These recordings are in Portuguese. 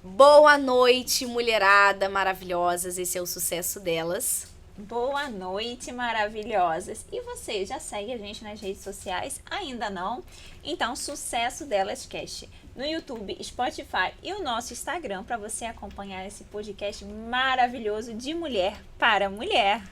Boa noite, mulherada maravilhosas. Esse é o Sucesso Delas. Boa noite, maravilhosas. E você, já segue a gente nas redes sociais? Ainda não? Então, Sucesso Delas Cast no YouTube, Spotify e o nosso Instagram para você acompanhar esse podcast maravilhoso de mulher para mulher.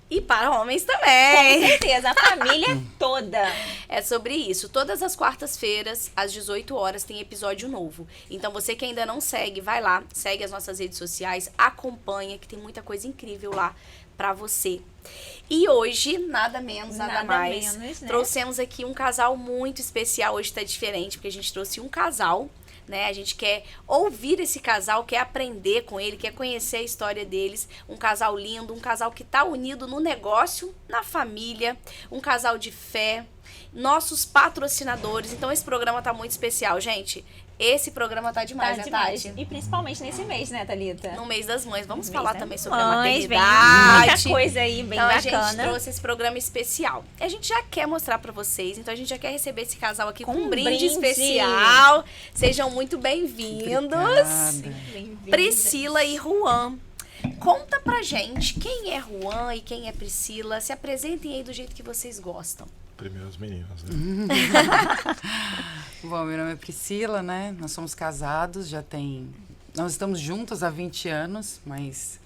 E para homens também. Com certeza, a família toda. É sobre isso. Todas as quartas-feiras, às 18 horas, tem episódio novo. Então, você que ainda não segue, vai lá, segue as nossas redes sociais, acompanha, que tem muita coisa incrível lá pra você. E hoje, nada menos, nada mais, né? Trouxemos aqui um casal muito especial. Hoje tá diferente, porque a gente trouxe um casal, né? A gente quer ouvir esse casal, quer aprender com ele, quer conhecer a história deles. Um casal lindo, um casal que tá unido no negócio, na família, um casal de fé, nossos patrocinadores. Então esse programa tá muito especial, gente. Esse programa tá demais, né, Tati? E principalmente nesse mês, né, Thalita? No mês das mães. Vamos falar também sobre a mães, maternidade. Muita coisa aí, bem então, bacana. A gente trouxe esse programa especial. A gente já quer mostrar pra vocês, então a gente já quer receber esse casal aqui com um brinde especial. Sejam muito bem-vindos. Priscila e Juan. Conta pra gente quem é Juan e quem é Priscila. Se apresentem aí do jeito que vocês gostam. Primeiro as meninas, né? Bom, meu nome é Priscila, né? Nós somos casados, nós estamos juntos há 20 anos, mas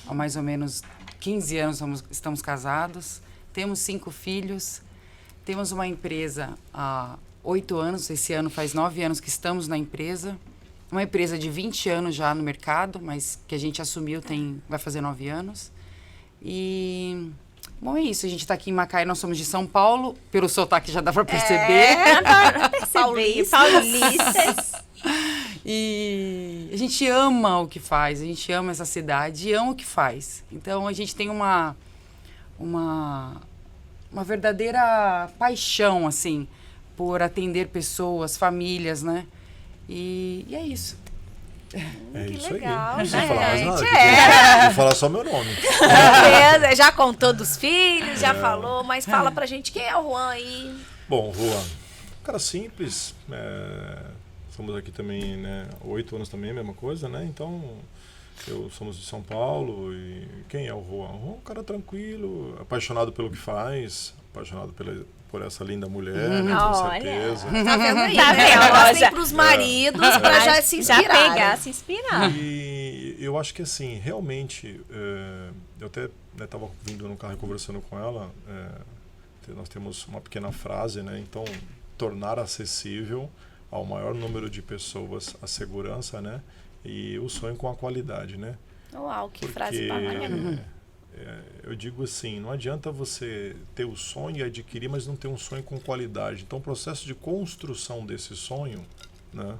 há mais ou menos 15 anos estamos casados. Temos 5 filhos, temos uma empresa há 8 anos, esse ano faz 9 anos que estamos na empresa. Uma empresa de 20 anos já no mercado, mas que a gente assumiu vai fazer 9 anos. E... Bom, é isso. A gente está aqui em Macaé, nós somos de São Paulo. Pelo sotaque já dá para perceber. Paulistas. E a gente ama o que faz, a gente ama essa cidade e ama o que faz. Então, a gente tem uma verdadeira paixão, assim, por atender pessoas, famílias, né? E é isso. É que isso legal, aí. Não precisa gente. falar mais nada. Vou falar só meu nome. Beleza, já contou dos filhos, já falou, mas fala pra gente quem é o Juan aí. Bom, Juan, cara simples. Somos aqui também, né, 8 anos também, a mesma coisa, né? Então, somos de São Paulo e quem é o Juan? O Juan é um cara tranquilo, apaixonado pelo que faz, apaixonado por essa linda mulher, né, com certeza. Tá vendo aí, tá né? vendo? Mostrem pros maridos pra já se inspirar. Já pegar, se inspirar. E eu acho que assim, realmente, eu até estava vindo no carro e conversando com ela, nós temos uma pequena frase, né? Então, tornar acessível ao maior número de pessoas a segurança, né? E o sonho com a qualidade, né? Uau, que frase bacana. Eu digo assim, não adianta você ter o sonho e adquirir, mas não ter um sonho com qualidade. Então, o processo de construção desse sonho, né,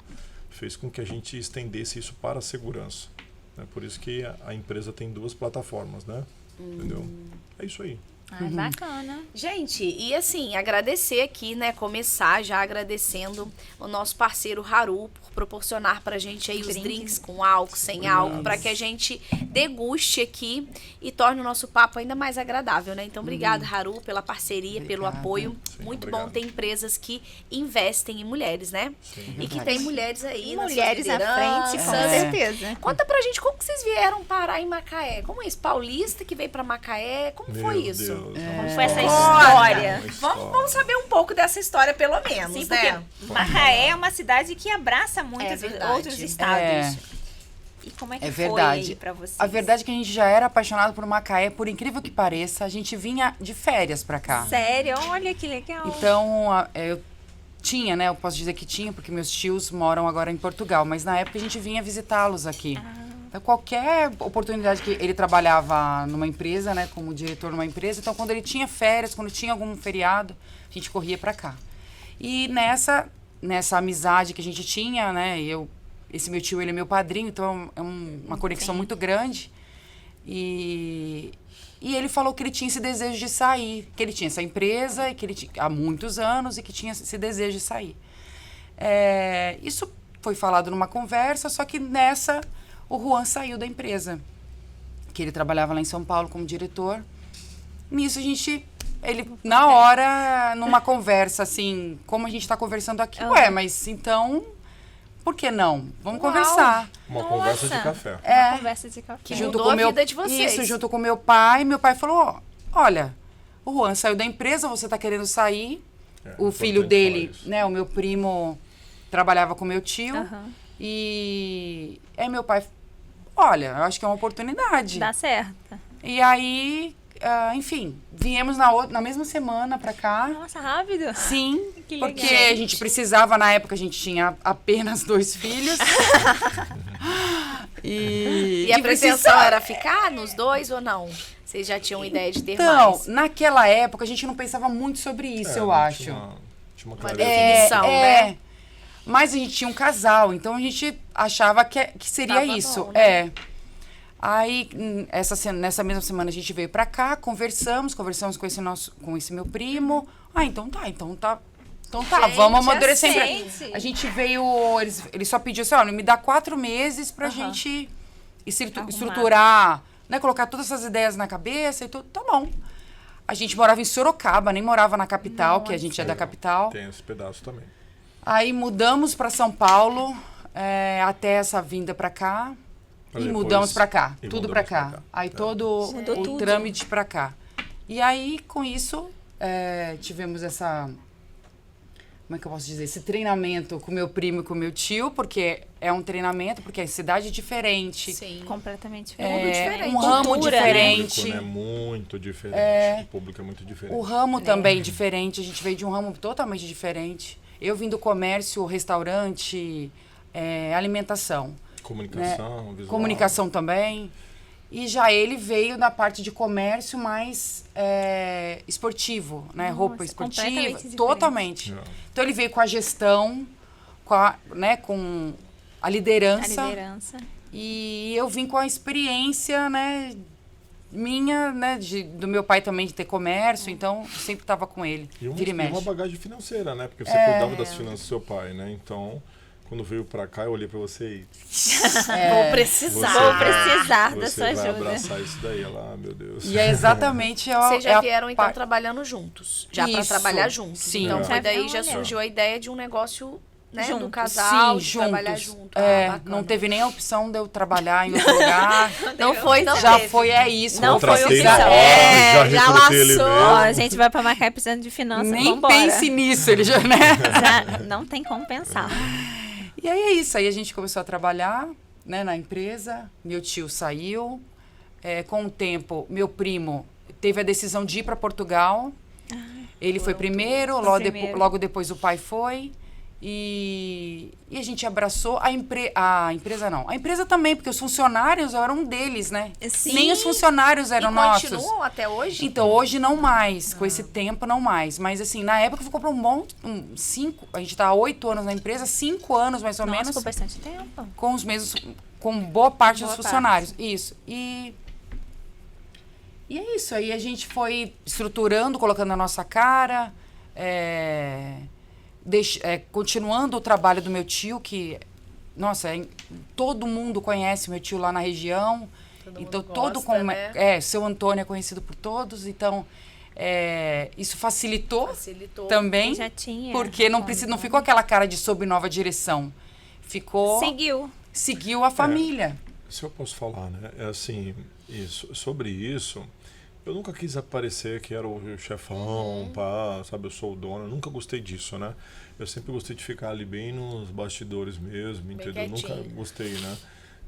fez com que a gente estendesse isso para a segurança. Né? Por isso que a empresa tem 2 plataformas, né? Entendeu? É isso aí. Bacana. Gente, e assim, agradecer aqui, né, começar já agradecendo o nosso parceiro Haru por proporcionar pra gente aí os drinks com álcool, sem álcool, pra que a gente deguste aqui e torne o nosso papo ainda mais agradável, né? Então, obrigada, Haru, pela parceria, pelo apoio. Sim, muito obrigado. bom ter empresas que investem em mulheres, né? Sim, e que tem mulheres aí Mulheres nas à frente, com certeza. Conta pra gente como que vocês vieram parar em Macaé. Como é isso? Paulista que veio pra Macaé? Como foi isso? Como foi essa história? Vamos saber um pouco dessa história, pelo menos, Sim, né? porque Macaé é uma cidade que abraça muitos verdade. outros estados. E como é que foi verdade. aí pra vocês? A verdade é que a gente já era apaixonado por Macaé, por incrível que pareça, a gente vinha de férias pra cá. Sério? Olha que legal. Então, eu tinha, né? Eu posso dizer que tinha, porque meus tios moram agora em Portugal, mas na época a gente vinha visitá-los aqui. Então, qualquer oportunidade que ele trabalhava numa empresa, né, como diretor numa empresa, então quando ele tinha férias, quando tinha algum feriado, a gente corria pra cá. E nessa amizade que a gente tinha, né, esse meu tio, ele é meu padrinho, então é uma conexão muito grande. E ele falou que ele tinha esse desejo de sair, que ele tinha essa empresa, que ele há muitos anos, e que tinha esse desejo de sair. Isso foi falado numa conversa, só que nessa o Juan saiu da empresa, que ele trabalhava lá em São Paulo como diretor. Nisso a gente ele, na hora, numa conversa, assim, como a gente está conversando aqui, ué, mas então, por que não? Vamos conversar. Uma Nossa. conversa de café. Uma conversa de café. Que mudou a vida de vocês. Isso, junto com meu pai. Meu pai falou, olha, o Juan saiu da empresa, você está querendo sair. O filho importante dele, falar isso. né, o meu primo, trabalhava com meu tio. Aham. E aí meu pai, olha, eu acho que é uma oportunidade. Dá certo. E aí, enfim, viemos na mesma semana pra cá. Nossa, rápido. Sim, Que legal. porque a gente precisava, na época a gente tinha apenas 2 filhos. E a pretensão era ficar nos 2 ou não? Vocês já tinham ideia de ter Então, mais? naquela época a gente não pensava muito sobre isso, eu não acho. Tinha uma Uma clareza. definição. né? Mas a gente tinha um casal, então a gente achava que seria Tava isso. bom, né? Aí, nessa mesma semana a gente veio pra cá, conversamos com esse meu primo. Então tá, Gente, vamos amadurecer. aceite. A gente veio, ele só pediu assim, olha, me dá 4 meses pra gente estruturar, né, colocar todas essas ideias na cabeça e tudo, tá bom. A gente morava em Sorocaba, nem morava na capital, que a gente é da capital. Tem esse pedaço também. Aí mudamos pra São Paulo, até essa vinda pra cá. Pra E depois- mudamos pra cá, e tudo mudamos pra pra cá. cá. Aí Mudou o tudo. trâmite pra cá. E aí, com isso, tivemos essa... Como é que eu posso dizer? Esse treinamento com meu primo e com meu tio, porque é um treinamento, porque é cidade diferente. Sim. Completamente Tudo diferente. Um ramo Cultura, né? diferente. O público, né? Muito diferente. O público é muito diferente. O ramo também diferente. A gente veio de um ramo totalmente diferente. Eu vim do comércio, restaurante, alimentação. Comunicação, visual. Comunicação também. E já ele veio da parte de comércio mais esportivo, né? Nossa, Roupa esportiva. completamente diferente. Totalmente. Não. Então ele veio com a gestão, com a liderança. A liderança. E eu vim com a experiência, né? Minha, né? Do meu pai também de ter comércio. Então, eu sempre estava com ele. E Vira e uma mexe. bagagem financeira, né? Porque você cuidava das finanças do seu pai, né? Então, quando veio pra cá, eu olhei pra você e... Vou precisar. Vou precisar da Você sua vai ajuda. abraçar isso daí, lá, meu Deus. E é exatamente Vocês já a vieram, então, par- trabalhando juntos. Já pra Isso. trabalhar juntos. Sim. Então, foi daí Olha. já surgiu a ideia de um negócio, né? Do Juntos. casal, Sim, de trabalhar juntos. junto. Não Bacana. teve nem a opção de eu trabalhar em outro lugar. Não foi, não Já teve. foi, isso. Não vou foi Tratei opção. na hora, É, já recrutei ele laçou. mesmo. Ó, a gente vai pra Macaé precisando de finanças, Nem vambora. pense nisso, ele já, né? Já não tem como pensar. E aí é isso, aí a gente começou a trabalhar, né, na empresa, meu tio saiu, com o tempo, meu primo teve a decisão de ir para Portugal, ele foi primeiro, logo depois o pai foi, e a gente abraçou a empresa não, a empresa também, porque os funcionários eram deles, né? Sim. Nem os funcionários eram E nossos. continuam até hoje? Então, hoje não mais, com esse tempo não mais. Mas assim, na época ficou para a gente tá há 8 anos na empresa, 5 anos mais ou Nossa, menos, ficou bastante tempo. com os mesmos, com boa parte Boa dos funcionários. Isso. E é isso, aí a gente foi estruturando, colocando a nossa cara, continuando o trabalho do meu tio, que, nossa, todo mundo conhece meu tio lá na região. Então, gosta, né? seu Antônio é conhecido por todos, então isso facilitou Facilitou. também, Já tinha. porque não ficou aquela cara de sob nova direção. Ficou, seguiu a família. Se eu posso falar, né? É assim, sobre isso, eu nunca quis aparecer que era o chefão, pá, sabe, eu sou o dono, eu nunca gostei disso, né? Eu sempre gostei de ficar ali bem nos bastidores mesmo, entendeu? Nunca quietinho. gostei, né?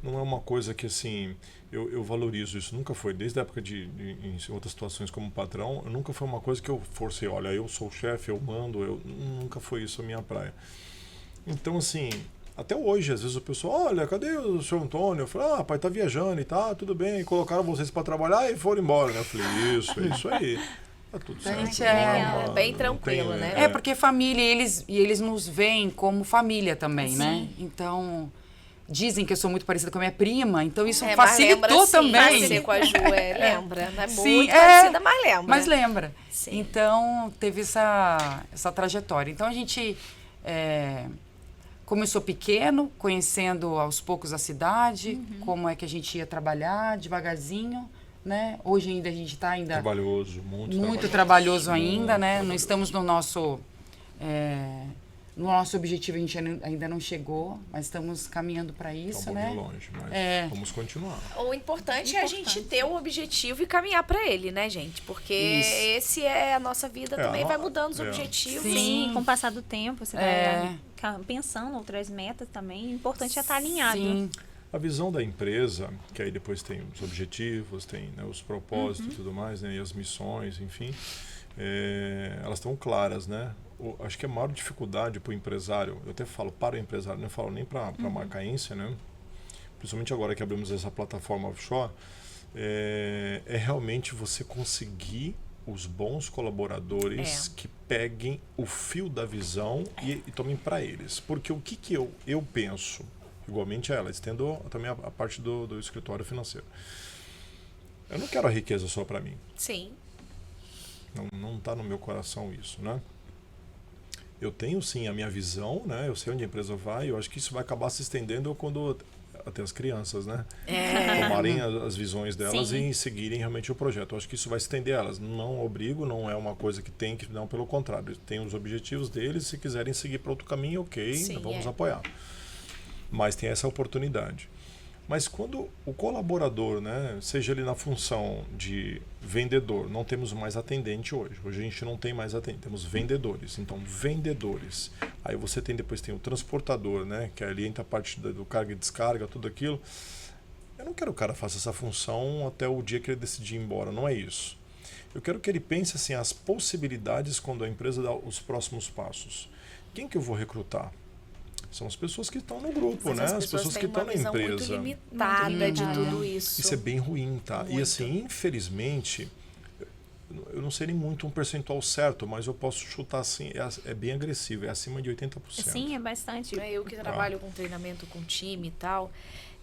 Não é uma coisa que, assim, eu valorizo isso, nunca foi, desde a época em outras situações como patrão, nunca foi uma coisa que eu forcei, olha, eu sou o chefe, eu mando, nunca foi isso a minha praia. Então, assim, até hoje, às vezes o pessoal, olha, cadê o seu Antônio? Eu falei, pai, tá viajando e tá, tudo bem, colocaram vocês para trabalhar e foram embora, né? Eu falei, é isso aí, tá tudo certo. gente calma, bem não tranquilo, tem, né? Porque família, eles nos veem como família também, né? Então, dizem que eu sou muito parecida com a minha prima, então isso Mas facilitou lembra, sim, também. Você com a Ju, lembra. Não é Sim, muito parecida, mas lembra. Mas lembra. Sim. Então, teve essa trajetória. Então, a gente começou pequeno, conhecendo aos poucos a cidade, como é que a gente ia trabalhar, devagarzinho, né? Hoje ainda a gente está ainda Trabalhoso, muito trabalhoso ainda, né? Não estamos no nosso objetivo, a gente ainda não chegou, mas estamos caminhando para isso, Tá um né? pouquinho longe, mas vamos continuar. O importante é a gente ter o objetivo e caminhar para ele, né, gente? Porque esse é a nossa vida também, vai mudando os objetivos. Sim, com o passar do tempo, você vai pensando outras metas também. O importante é estar alinhado. Sim. A visão da empresa, que aí depois tem os objetivos, tem, né, os propósitos e tudo mais, né, e as missões, enfim, elas estão claras, né? Acho que a maior dificuldade para o empresário, eu até falo para o empresário, não falo nem para a macaense, né? Principalmente agora que abrimos essa plataforma offshore, é realmente você conseguir os bons colaboradores que peguem o fio da visão e tomem para eles. Porque o que eu penso, igualmente ela, estendo também a parte do escritório financeiro. Eu não quero a riqueza só para mim. Sim. Não está no meu coração isso, né? Eu tenho sim a minha visão, né? Eu sei onde a empresa vai. Eu acho que isso vai acabar se estendendo quando até as crianças, né? Tomarem as visões delas e seguirem realmente o projeto. Eu acho que isso vai estender elas. Não obrigo, não é uma coisa que tem que, não, pelo contrário. Tem os objetivos deles. Se quiserem seguir para outro caminho, ok, vamos apoiar. Mas tem essa oportunidade. Mas quando o colaborador, né, seja ele na função de vendedor, não temos mais atendente hoje. Hoje a gente não tem mais atendente, temos vendedores. Então, vendedores. Aí você depois tem o transportador, né, que ali entra a parte do carga e descarga, tudo aquilo. Eu não quero que o cara faça essa função até o dia que ele decidir ir embora, não é isso. Eu quero que ele pense assim, as possibilidades quando a empresa dá os próximos passos. Quem que eu vou recrutar? São as pessoas que estão no grupo, né? As pessoas que estão na empresa. Muito limitada de tudo isso. Isso é bem ruim, tá? Muito. E assim, infelizmente, eu não sei nem muito um percentual certo, mas eu posso chutar assim, é bem agressivo, é acima de 80%. Sim, é bastante. Eu que trabalho com treinamento com time e tal,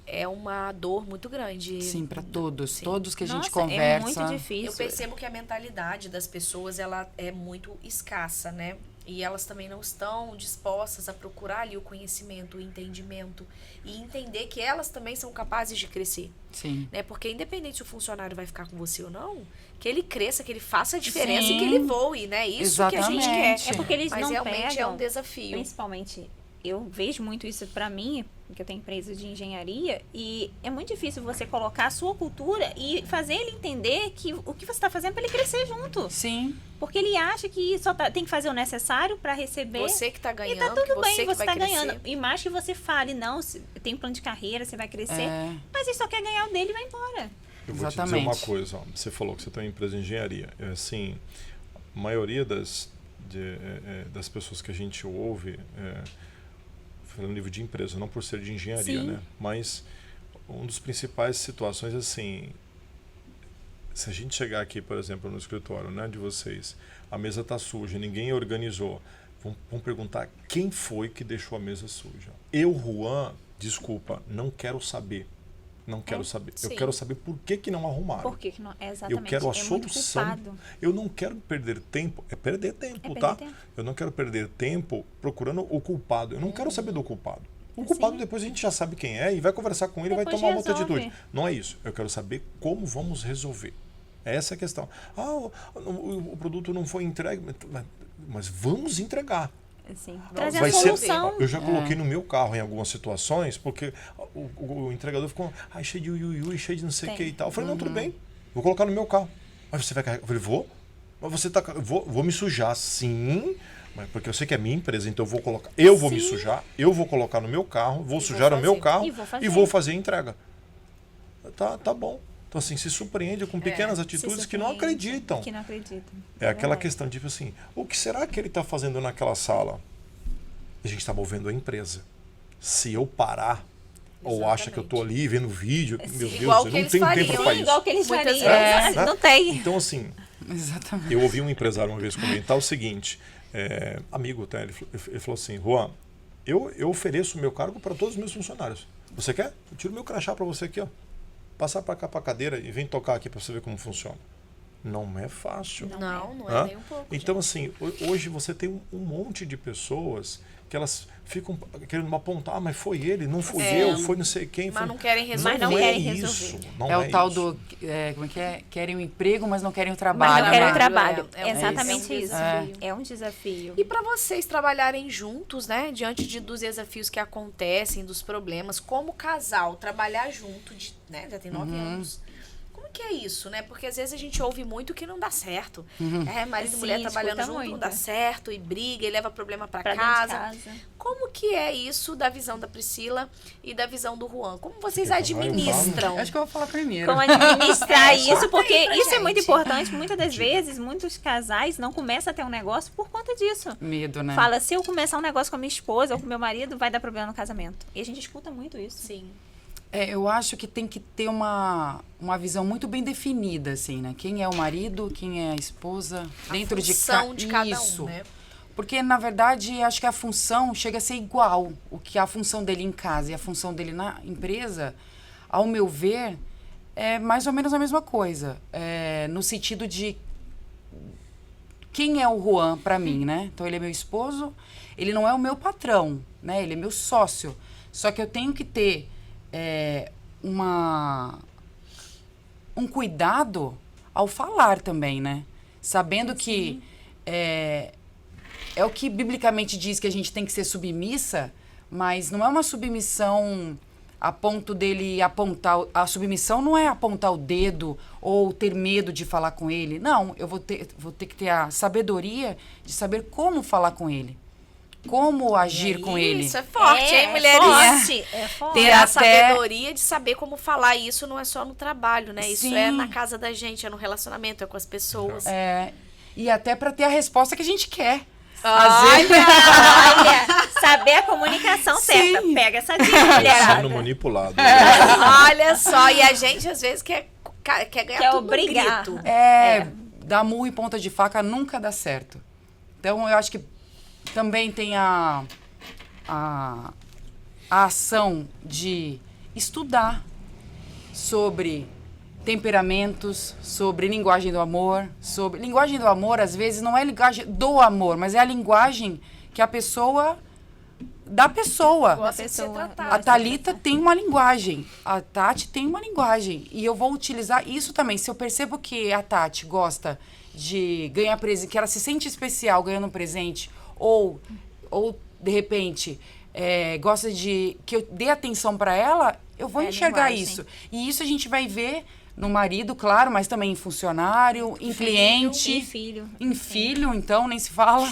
é uma dor muito grande. Sim, para todos. Sim. Todos que a gente Nossa, conversa. é muito difícil. Eu percebo que a mentalidade das pessoas ela é muito escassa, né? E elas também não estão dispostas a procurar ali o conhecimento, o entendimento e entender que elas também são capazes de crescer. Sim. Né? Porque independente se o funcionário vai ficar com você ou não, que ele cresça, que ele faça a diferença e que ele voe, né? Isso que a gente quer. É porque eles Mas não realmente pegam, é um desafio. Principalmente, eu vejo muito isso pra mim, porque eu tenho empresa de engenharia, e é muito difícil você colocar a sua cultura e fazer ele entender que o que você está fazendo é para ele crescer junto. Sim. Porque ele acha que só tem que fazer o necessário para receber. Você que tá ganhando, e tá tudo bem, você vai tá crescer. ganhando. E mais que você fale, não, tem plano de carreira, você vai crescer. Mas ele só quer ganhar o dele e vai embora. Eu vou te dizer uma coisa, ó. Você falou que você tem uma empresa de engenharia. Assim, a maioria das pessoas que a gente ouve, no nível de empresa, não por ser de engenharia, né? Mas um dos principais situações, assim, se a gente chegar aqui, por exemplo, no escritório, né, de vocês, a mesa está suja, ninguém organizou, vão perguntar quem foi que deixou a mesa suja. Eu, Juan, desculpa, não quero saber. Não quero saber. Sim. Eu quero saber por que não arrumaram. Por que não? Exatamente. Eu quero a muito solução. culpado. Eu não quero perder tempo. É perder tempo, tá? Eu não quero perder tempo procurando o culpado. Eu não quero saber do culpado. O culpado depois a gente já sabe quem é e vai conversar com ele e vai tomar uma outra atitude. Não é isso. Eu quero saber como vamos resolver. Essa é a questão. O produto não foi entregue, mas vamos entregar. Assim, trazer a solução. Eu já coloquei no meu carro em algumas situações, porque o entregador ficou cheio de uiuiui, cheio de não sei o que e tal. Eu falei, não, tudo bem, vou colocar no meu carro. Mas você vai carregar? Eu falei, vou. Mas você tá. Vou me sujar, sim. Mas porque eu sei que é minha empresa, então eu vou colocar. Eu vou me sujar, eu vou colocar no meu carro, vou sujar o meu carro e vou fazer a entrega. Tá bom. Então, assim, se surpreende com pequenas atitudes que não acreditam. Que não acreditam. É aquela questão de, tipo assim, o que será que ele está fazendo naquela sala? A gente está movendo a empresa. Se eu parar, ou acha que eu estou ali vendo vídeo, meu Deus, eu não tenho tempo para isso. Igual que eles fariam. Não tem. Então, assim, exatamente. Eu ouvi um empresário uma vez comentar o seguinte, amigo, tá? Ele falou assim, Juan, eu ofereço o meu cargo para todos os meus funcionários. Você quer? Eu tiro o meu crachá para você aqui, ó. Passar para cá para a cadeira e vem tocar aqui para você ver como funciona. Não é fácil. Não é Hã? nem um pouco. Então, assim, hoje você tem um monte de pessoas que elas ficam querendo apontar, mas foi ele, não fui eu, foi não sei quem. Mas foi... não querem resolver. Mas não é querem isso. resolver. Não É o tal isso. do, como é que é? Querem o emprego, mas não querem o Mas trabalho. não querem né? o trabalho. É Exatamente um isso. desafio. É um desafio. E para vocês trabalharem juntos, né, diante dos desafios que acontecem, dos problemas, como casal, trabalhar junto, né, já tem 9 anos. Como que é isso, né? Porque às vezes a gente ouve muito que não dá certo. Marido e mulher Sim, trabalhando escuta junto, não muito. dá certo, e briga, e leva problema para Pra casa. dentro de casa. Como que é isso da visão da Priscila e da visão do Juan? Como vocês Quer falar? Eu administram? Acho que eu vou falar primeiro. Como administrar isso, conta porque aí pra isso é muito gente. importante. Muitas das vezes, muitos casais não começam a ter um negócio por conta disso. Medo, né? Fala, se eu começar um negócio com a minha esposa ou com meu marido, vai dar problema no casamento. E a gente escuta muito isso. Sim. Eu acho que tem que ter uma visão muito bem definida, assim, né? Quem é o marido, quem é a esposa, dentro Função de cada Isso. um, né? Porque, na verdade, acho que a função chega a ser igual. O que a função dele em casa e a função dele na empresa, ao meu ver, é mais ou menos a mesma coisa. No sentido de quem é o Juan para mim, né? Então, ele é meu esposo, ele não é o meu patrão, né? Ele é meu sócio. Só que eu tenho que ter um cuidado ao falar também, né? Sabendo que é o que biblicamente diz que a gente tem que ser submissa, mas não é uma submissão a ponto dele apontar... A submissão não é apontar o dedo ou ter medo de falar com ele. Não, eu vou ter que ter a sabedoria de saber como falar com ele. Como agir com ele. Isso é forte, hein, mulheres? É forte. Ter Ter a até- sabedoria de saber como falar isso não é só no trabalho, né? Isso Sim. é na casa da gente, é no relacionamento, é com as pessoas. E até para ter a resposta que a gente quer. Olha, saber a comunicação certa. Sim. Pega essa dica, Sendo mulherada. manipulado. Olha só, e a gente às vezes quer ganhar Quer tudo no obrigar. grito. Dar murro e ponta de faca nunca dá certo. Então, eu acho que também tem a ação de estudar sobre temperamentos, sobre linguagem do amor, linguagem do amor, às vezes, não é linguagem do amor, mas é a linguagem que a pessoa... da pessoa. Gosta de ser pessoa. tratada. A Thalita tem uma linguagem, a Tati tem uma linguagem. E eu vou utilizar isso também. Se eu percebo que a Tati gosta de ganhar presente, que ela se sente especial ganhando um presente, ou de repente, gosta de que eu dê atenção para ela, eu vou enxergar linguagem. isso. E isso a gente vai ver no marido, claro, mas também em funcionário, em cliente. E filho. Em filho, então, nem se fala.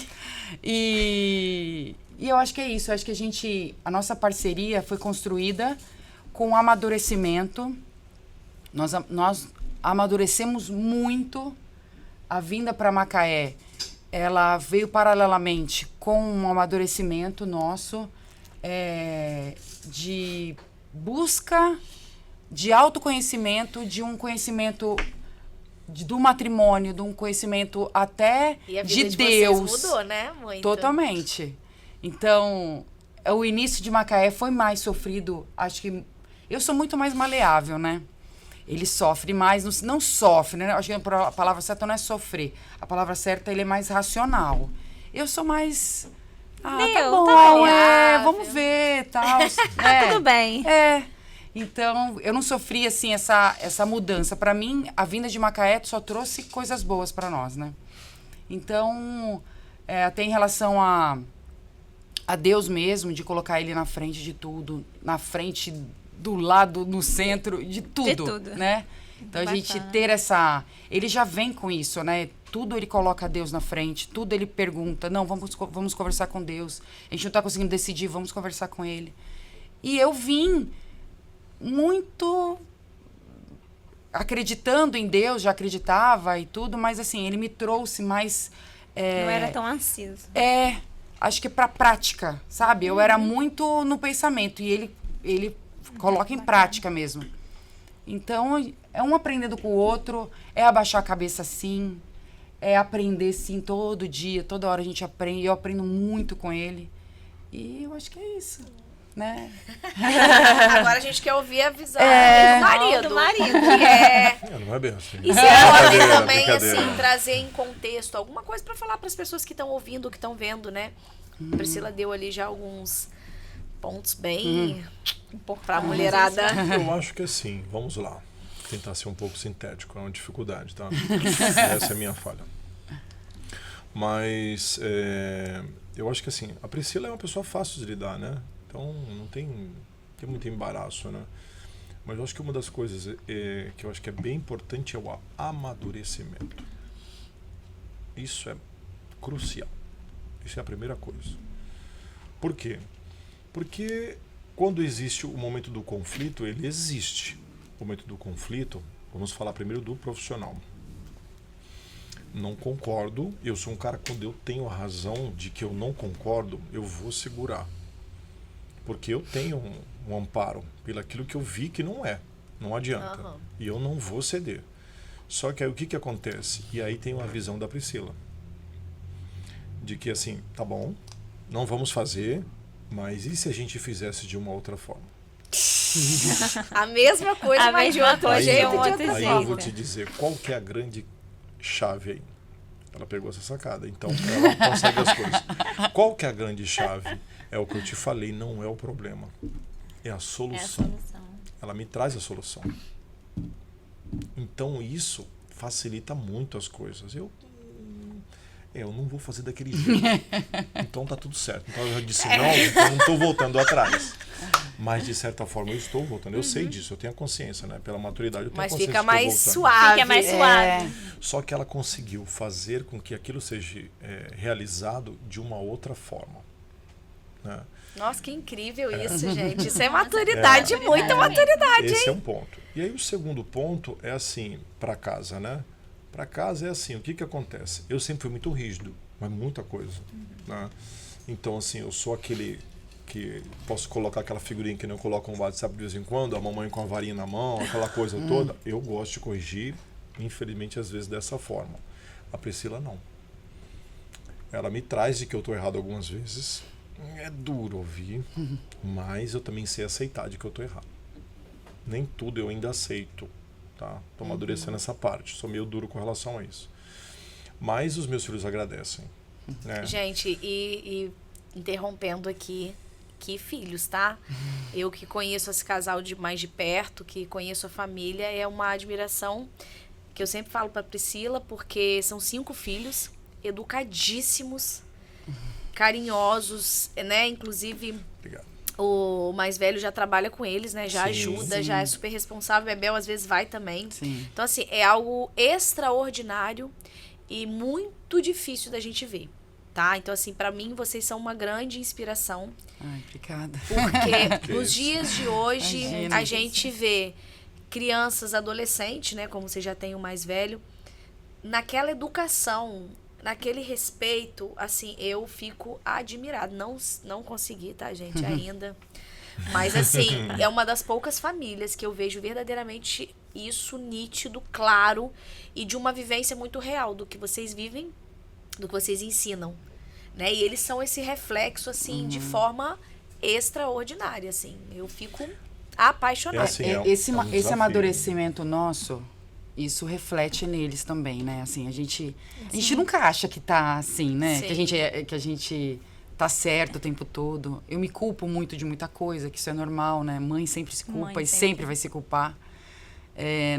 E eu acho que é isso. Eu acho que a nossa parceria foi construída com amadurecimento. Nós amadurecemos muito. A vinda para Macaé, ela veio paralelamente com um amadurecimento nosso de busca de autoconhecimento, de um conhecimento do matrimônio, de um conhecimento até E a vida de de Deus. vocês mudou, né? Muito. Totalmente. Então, o início de Macaé foi mais sofrido. Acho que eu sou muito mais maleável, né? Ele sofre mais, não sofre, né? Acho que a palavra certa não é sofrer. A palavra certa, ele é mais racional. Eu sou mais... tá bom, maleável. vamos ver, tal. Tudo bem. Então, eu não sofri, assim, essa mudança. Para mim, a vinda de Macaé só trouxe coisas boas para nós, né? Então, até em relação a Deus mesmo, de colocar ele na frente de tudo, na frente, do lado, no centro, de tudo. Né? Então, a gente ter ele já vem com isso, né? Tudo ele coloca Deus na frente, tudo ele pergunta, não, vamos conversar com Deus. A gente não está conseguindo decidir, vamos conversar com ele. E eu vim muito acreditando em Deus, já acreditava e tudo, mas assim, ele me trouxe mais... Não era tão ansioso. Acho que para prática, sabe? Eu era muito no pensamento e ele coloca em prática mesmo. Então, é um aprendendo com o outro, é abaixar a cabeça sim, é aprender sim todo dia, toda hora a gente aprende, eu aprendo muito com ele. E eu acho que é isso. né? Agora a gente quer ouvir a visão É. do marido. Do marido. Que é... Não é bem assim. E você pode Brincadeira, também, brincadeira. assim, trazer em contexto alguma coisa pra falar pras pessoas que estão ouvindo, que estão vendo, né? A Priscila deu ali já alguns pontos bem pra mulherada. Eu acho que assim, vamos lá. Tentar ser um pouco sintético, é uma dificuldade, tá? Essa é a minha falha. Mas eu acho que assim, a Priscila é uma pessoa fácil de lidar, né? Então não tem muito embaraço, né? Mas eu acho que uma das coisas que eu acho que é bem importante é o amadurecimento. Isso é crucial. Isso é a primeira coisa. Por quê? Porque quando existe o momento do conflito, ele existe. O momento do conflito, vamos falar primeiro do profissional. Não concordo, eu sou um cara, quando eu tenho a razão de que eu não concordo, eu vou segurar. Porque eu tenho um amparo pelo aquilo que eu vi que não adianta. Aham. E eu não vou ceder. Só que aí o que acontece? E aí tem uma visão da Priscila. De que assim, tá bom, não vamos fazer, mas e se a gente fizesse de uma outra forma? A mesma coisa, A mas de mesma outro coisa, jeito, de um de outro outra Aí jeito. eu vou te dizer qual que é a grande chave aí. Ela pegou essa sacada, então ela consegue as coisas. Qual que é a grande chave? É o que eu te falei, não é o problema. É a É a solução. solução. Ela me traz a solução. Então isso facilita muito as coisas. Eu não vou fazer daquele jeito. Então tá tudo certo. Então eu já disse não, então não estou voltando atrás. Mas de certa forma eu estou voltando. Eu sei disso, eu tenho a consciência, né? Pela maturidade eu tenho a Mas consciência fica que estou mais voltando. suave. Fica mais suave. Só que ela conseguiu fazer com que aquilo seja realizado de uma outra forma. Né? Nossa, que incrível isso, gente. Isso é maturidade, muita maturidade, Esse é hein? um ponto. E aí o segundo ponto é assim, para casa, né? Para casa é assim, o que acontece? Eu sempre fui muito rígido, mas muita coisa. Né? Então, assim, eu sou aquele que posso colocar aquela figurinha que não coloca um WhatsApp de vez em quando, a mamãe com a varinha na mão, aquela coisa toda. Eu gosto de corrigir, infelizmente, às vezes dessa forma. A Priscila não. Ela me traz de que eu estou errado algumas vezes. É duro ouvir, mas eu também sei aceitar de que eu estou errado. Nem tudo eu ainda aceito, tá? Estou amadurecendo essa parte, sou meio duro com relação a isso. Mas os meus filhos agradecem. Né? Gente, e interrompendo aqui, que filhos, tá? Eu que conheço esse casal mais de perto, que conheço a família, é uma admiração que eu sempre falo pra Priscila, porque são 5 filhos, educadíssimos, carinhosos, né? Inclusive, Obrigado. o mais velho já trabalha com eles, né? Já Sim, ajuda, sim. já é super responsável. Bebel às vezes vai também. Sim. Então, assim, é algo extraordinário e muito difícil da gente ver, tá? Então, assim, pra mim, vocês são uma grande inspiração. Ai, obrigada. Porque Que nos isso. dias de hoje, Imagina. a gente vê crianças, adolescentes, né? Como você já tem o mais velho, naquela educação, naquele respeito, assim, eu fico admirada. Não consegui, tá, gente, ainda. Mas, assim, é uma das poucas famílias que eu vejo verdadeiramente isso nítido, claro, e de uma vivência muito real do que vocês vivem, do que vocês ensinam, né? E eles são esse reflexo, assim, de forma extraordinária, assim. Eu fico apaixonada. É assim, é um esse desafio. amadurecimento nosso, isso reflete neles também, né? Assim, a gente nunca acha que tá assim, né? Sim. Que a gente tá certo o tempo todo. Eu me culpo muito de muita coisa, que isso é normal, né? Mãe sempre se culpa Mãe e sempre. sempre vai se culpar.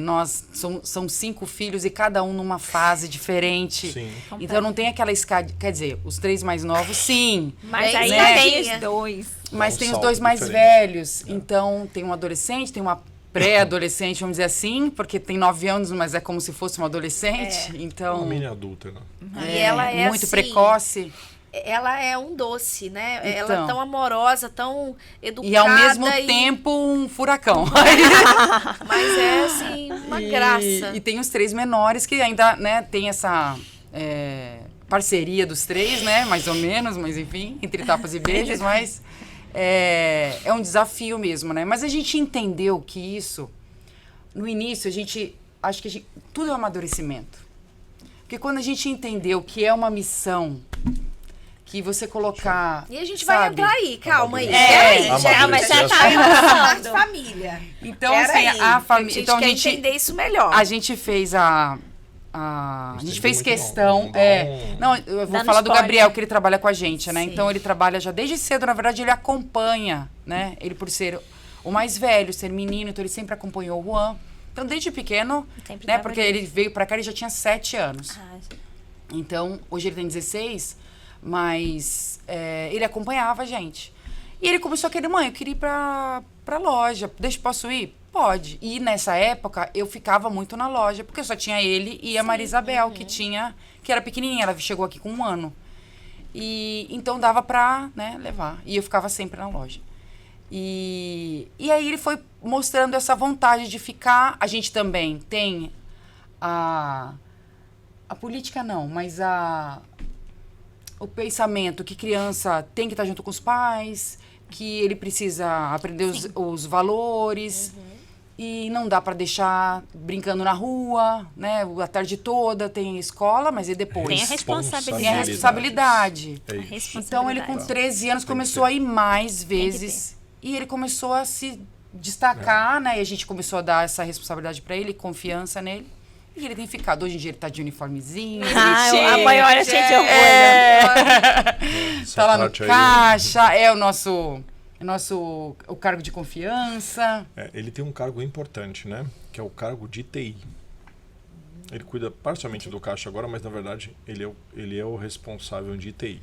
Nós são 5 filhos e cada um numa fase diferente. Sim. Então não tem aquela escada. Quer dizer, os 3 mais novos, sim. Mas Bem, aí né? tem os 2. Mas um tem os salto 2 mais diferente. velhos. Então, tem um adolescente, tem uma pré-adolescente, vamos dizer assim, porque tem 9 anos, mas é como se fosse uma adolescente. Uma Então, mini adulta, né? E ela é muito assim, precoce. Ela é um doce, né? Ela é Então. tão amorosa, tão educada. E ao mesmo tempo um furacão. Mas é, assim, uma graça. E tem os 3 menores que ainda, né, tem essa parceria dos 3, né? Mais ou menos, mas enfim, entre tapas e beijos, mas é um desafio mesmo, né? Mas a gente entendeu que isso, no início, acho que tudo é um amadurecimento. Porque quando a gente entendeu que é uma missão que você colocar... E a gente vai sabe? entrar aí, calma aí. É, Peraí, já, mas já tá falar de avançando. família. Então, assim, Peraí, a família... Então, a gente quer entender isso melhor. A gente fez a gente fez muito questão. não. Não, eu vou Dando falar do spoiler. Gabriel, que ele trabalha com a gente, né? Sim. Então ele trabalha já desde cedo, na verdade, ele acompanha, né? Ele por ser o mais velho, ser menino, então ele sempre acompanhou o Juan. Então, desde pequeno, Sempre né? Porque trabalhou. ele veio pra cá, ele já tinha 7 anos. Ah, Então, hoje ele tem 16, mas ele acompanhava a gente. E ele começou a querer, mãe, eu queria ir pra loja. Posso ir? Pode. E nessa época, eu ficava muito na loja, porque só tinha ele e a Maria Isabel, que era pequenininha, ela chegou aqui com 1 ano. E então dava pra, né, levar. E eu ficava sempre na loja. E aí ele foi mostrando essa vontade de ficar. A gente também tem a política não, mas o pensamento que criança tem que estar junto com os pais, que ele precisa aprender os valores e não dá para deixar brincando na rua, né? A tarde toda tem escola, mas e depois? Tem a responsabilidade. Tem a responsabilidade. É isso. responsabilidade. Então ele com 13 anos começou a ir mais que vezes e ele começou a se destacar, né? E a gente começou a dar essa responsabilidade para ele, confiança nele. E ele tem ficado. Hoje em dia ele tá de uniformezinho. A maior é cheia de orgulho. Essa Tá lá no parte aí, caixa, é o cargo de confiança. ele tem um cargo importante, né? Que é o cargo de TI. Ele cuida parcialmente do caixa agora, mas na verdade ele é o responsável de TI.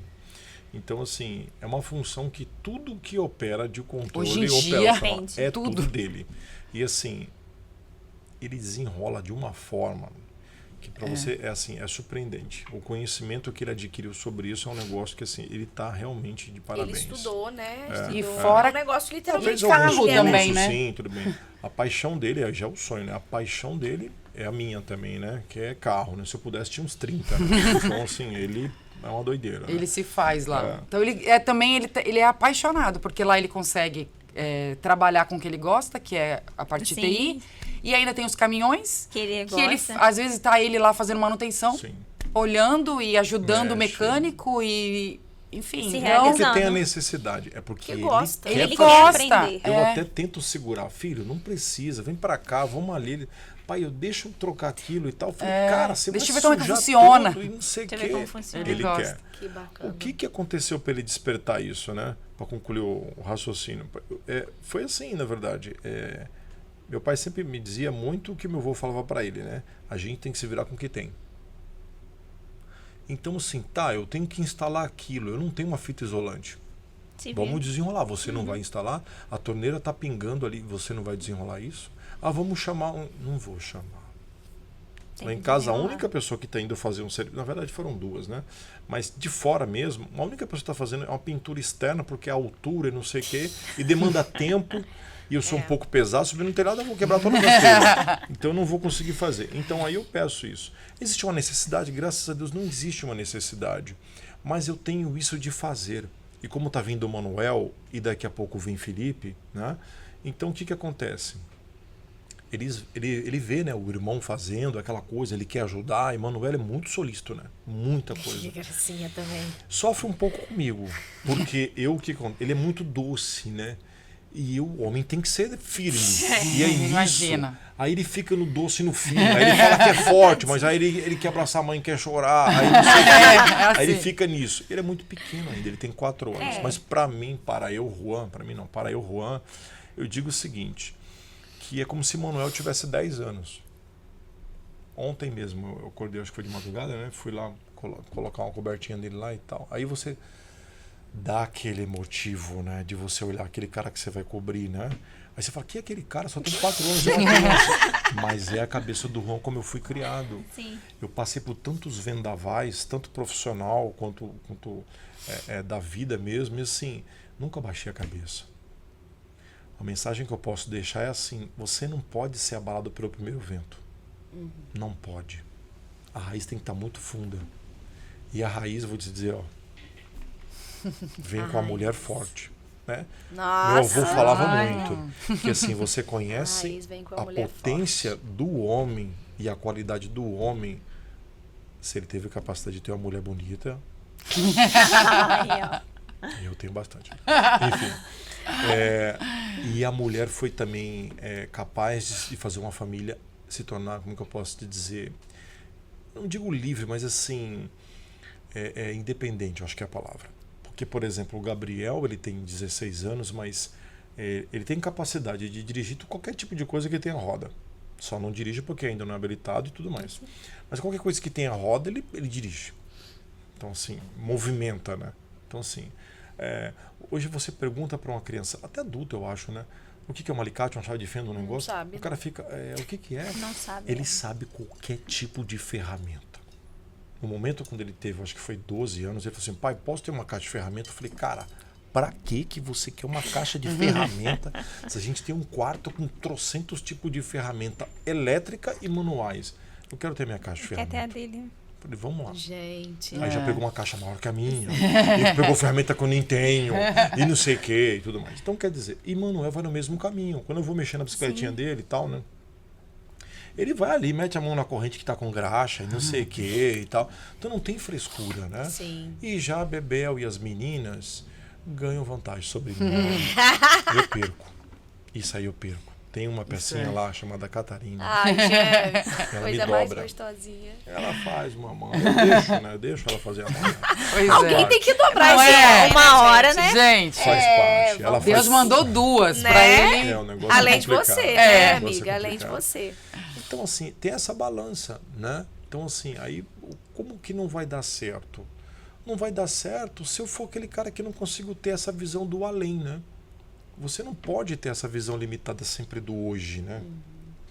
Então, assim, é uma função que tudo que opera de controle Hoje em dia, operacional é tudo. tudo dele. E assim, ele desenrola de uma forma que para você é surpreendente. O conhecimento que ele adquiriu sobre isso é um negócio que assim, ele tá realmente de parabéns. Ele estudou, né? É. E Estudou. fora- É um negócio Talvez literalmente alguns carro também, cursos, né? sim, tudo bem. A paixão dele já é o sonho, né? A paixão dele é a minha também, né? Que é carro, né? Se eu pudesse, tinha uns 30, né? Então, assim, ele é uma doideira. Né? Ele se faz lá. É. Então ele é apaixonado, porque lá ele consegue trabalhar com o que ele gosta, que é a parte de Sim. TI. E ainda tem os caminhões, Que ele que ele, gosta. às vezes tá ele lá fazendo manutenção, Sim. olhando e ajudando o Mexe. mecânico e enfim. Se Então, Porque realizando. tem a necessidade. É porque Que ele gosta. quer Ele fazer. quer gosta. aprender. Eu É. até tento segurar, filho, não precisa, vem pra cá, vamos ali. Pai, deixa eu trocar aquilo e tal. Eu falei, cara, você deixa eu vai ver como é que sujar funciona. tudo e não sei o Deixa eu ver quê. como funciona. Ele Ele gosta. quer. Que bacana. O que aconteceu para ele despertar isso, né? Para concluir o raciocínio. Foi assim, na verdade. Meu pai sempre me dizia muito o que meu avô falava para ele, né? A gente tem que se virar com o que tem. Então, assim, eu tenho que instalar aquilo. Eu não tenho uma fita isolante. Se Vamos vira. desenrolar. Você não vai instalar? A torneira tá pingando ali. Você não vai desenrolar isso? Vamos chamar Não vou chamar. Tem Lá em que casa, a desenrolar. única pessoa que está indo fazer um serviço, na verdade foram 2, né? Mas de fora mesmo, a única pessoa que está fazendo é uma pintura externa, porque a altura e não sei o quê, e demanda tempo, e eu sou um pouco pesado, subindo no telhado, eu vou quebrar todas as telhas. Então eu não vou conseguir fazer. Então aí eu peço isso. Existe uma necessidade? Graças a Deus não existe uma necessidade. Mas eu tenho isso de fazer. E como está vindo o Manuel, e daqui a pouco vem Felipe, né? Então o que acontece? Ele vê, né, o irmão fazendo aquela coisa, ele quer ajudar. Emanuel é muito solícito, né? Muita coisa. Que gracinha também. Sofre um pouco comigo, porque ele é muito doce, né? E o homem tem que ser firme. E aí Imagina. Aí ele fica no doce e no fino. Aí ele fala que é forte, mas aí ele quer abraçar a mãe, quer chorar. Aí, não sei o quê. Aí ele assim. fica nisso. Ele é muito pequeno ainda, ele tem 4 anos. Mas para eu, Juan, eu digo o seguinte, que é como se Manuel tivesse 10 anos. Ontem mesmo, eu acordei, acho que foi de madrugada, né? Fui lá colocar uma cobertinha dele lá e tal. Aí você dá aquele motivo, né? De você olhar aquele cara que você vai cobrir, né? Aí você fala, que é aquele cara? Só tem 4 anos, é uma criança. Mas é a cabeça do Juan como eu fui criado. Sim. Eu passei por tantos vendavais, tanto profissional quanto da vida mesmo, e assim, nunca baixei a cabeça. A mensagem que eu posso deixar é assim, você não pode ser abalado pelo primeiro vento. Não pode. A raiz tem que estar muito funda. E a raiz, vou te dizer, ó, vem com a mulher forte. Né? Nossa. Meu avô falava Ai. muito que assim, você A conhece raiz vem com a a mulher potência do homem e a qualidade do homem se ele teve a capacidade de ter uma mulher bonita, Aí, ó. Eu tenho bastante. Enfim. E a mulher foi também capaz de fazer uma família se tornar, como que eu posso te dizer, não digo livre, mas assim, independente, eu acho que é a palavra. Porque, por exemplo, o Gabriel, ele tem 16 anos, mas ele tem capacidade de dirigir qualquer tipo de coisa que tenha roda. Só não dirige porque ainda não é habilitado e tudo mais. Mas qualquer coisa que tenha roda, ele dirige. Então, assim, movimenta, né? Então, assim, hoje você pergunta para uma criança, até adulta, eu acho, né? O que é um alicate, uma chave de fenda, um negócio? sabe. O cara fica, o que é? Não sabe. Ele sabe qualquer tipo de ferramenta. No momento quando ele teve, acho que foi 12 anos, ele falou assim, pai, posso ter uma caixa de ferramenta? Eu falei, cara, pra que você quer uma caixa de ferramenta se a gente tem um quarto com trocentos tipos de ferramenta elétrica e manuais? Eu quero ter minha caixa de Quer ferramenta. ter a dele. Falei, vamos lá. Gente. Aí já pegou uma caixa maior que a minha, e pegou ferramenta que eu nem tenho, e não sei o que, e tudo mais. Então, quer dizer, Emmanuel vai no mesmo caminho. Quando eu vou mexer na bicicletinha dele e tal, né? Ele vai ali, mete a mão na corrente que tá com graxa, e não sei o que e tal. Então não tem frescura, né? Sim. E já a Bebel e as meninas ganham vantagem sobre mim. Eu perco. Isso aí eu perco. Tem uma pecinha lá chamada Catarina. Ai, gente. Ela Coisa me mais dobra. gostosinha. Ela faz uma mão. Eu deixo, né? Eu deixo ela fazer a mão. Pois Alguém é. tem que dobrar Não esse é? homem, Uma hora, gente. né? Gente, Faz parte. Ela Deus faz... mandou duas Né? pra ele. O negócio Além é de complicado. você, O né, negócio é amiga? Além de complicado. você. Então, assim, tem essa balança, né? Então, assim, aí como que não vai dar certo? Não vai dar certo se eu for aquele cara que não consigo ter essa visão do além, né? Você não pode ter essa visão limitada sempre do hoje, né?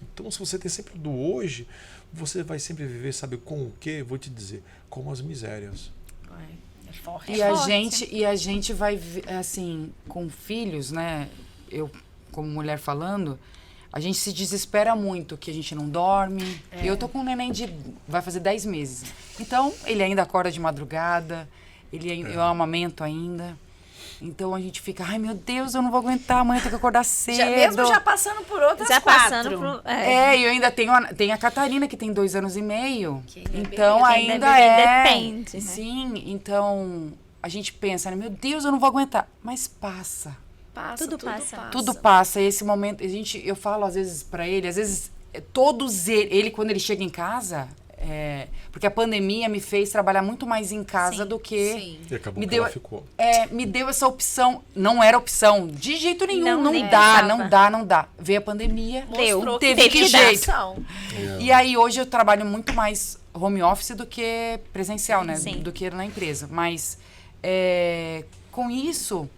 Então, se você tem sempre do hoje, você vai sempre viver, sabe com o quê? Vou te dizer, com as misérias. Ai, é forte. E a gente vai, assim, com filhos, né? Eu, como mulher falando, a gente se desespera muito, que a gente não dorme. Eu tô com um neném vai fazer 10 meses. Então, ele ainda acorda de madrugada, eu amamento ainda. Então, a gente fica, ai, meu Deus, eu não vou aguentar, amanhã tem que acordar cedo. Mesmo já passando por outras Já 4. passando por... E eu ainda tenho a Catarina, que tem 2 anos e meio. Que ainda é Então, bebê, ainda depende, né? Sim, então, a gente pensa, né, meu Deus, eu não vou aguentar. Mas passa. Passa, Tudo passa. Tudo passa. E esse momento, eu falo às vezes pra ele, às vezes, ele quando ele chega em casa, porque a pandemia me fez trabalhar muito mais em casa Sim, do que... Sim. E acabou Me que deu, ela ficou. me deu essa opção. Não era opção. De jeito nenhum. Nem Não dá. Veio a pandemia. Mostrou Teve que dar jeito. ação. E aí, hoje, eu trabalho muito mais home office do que presencial, né? Sim. Do que na empresa. Mas, com isso,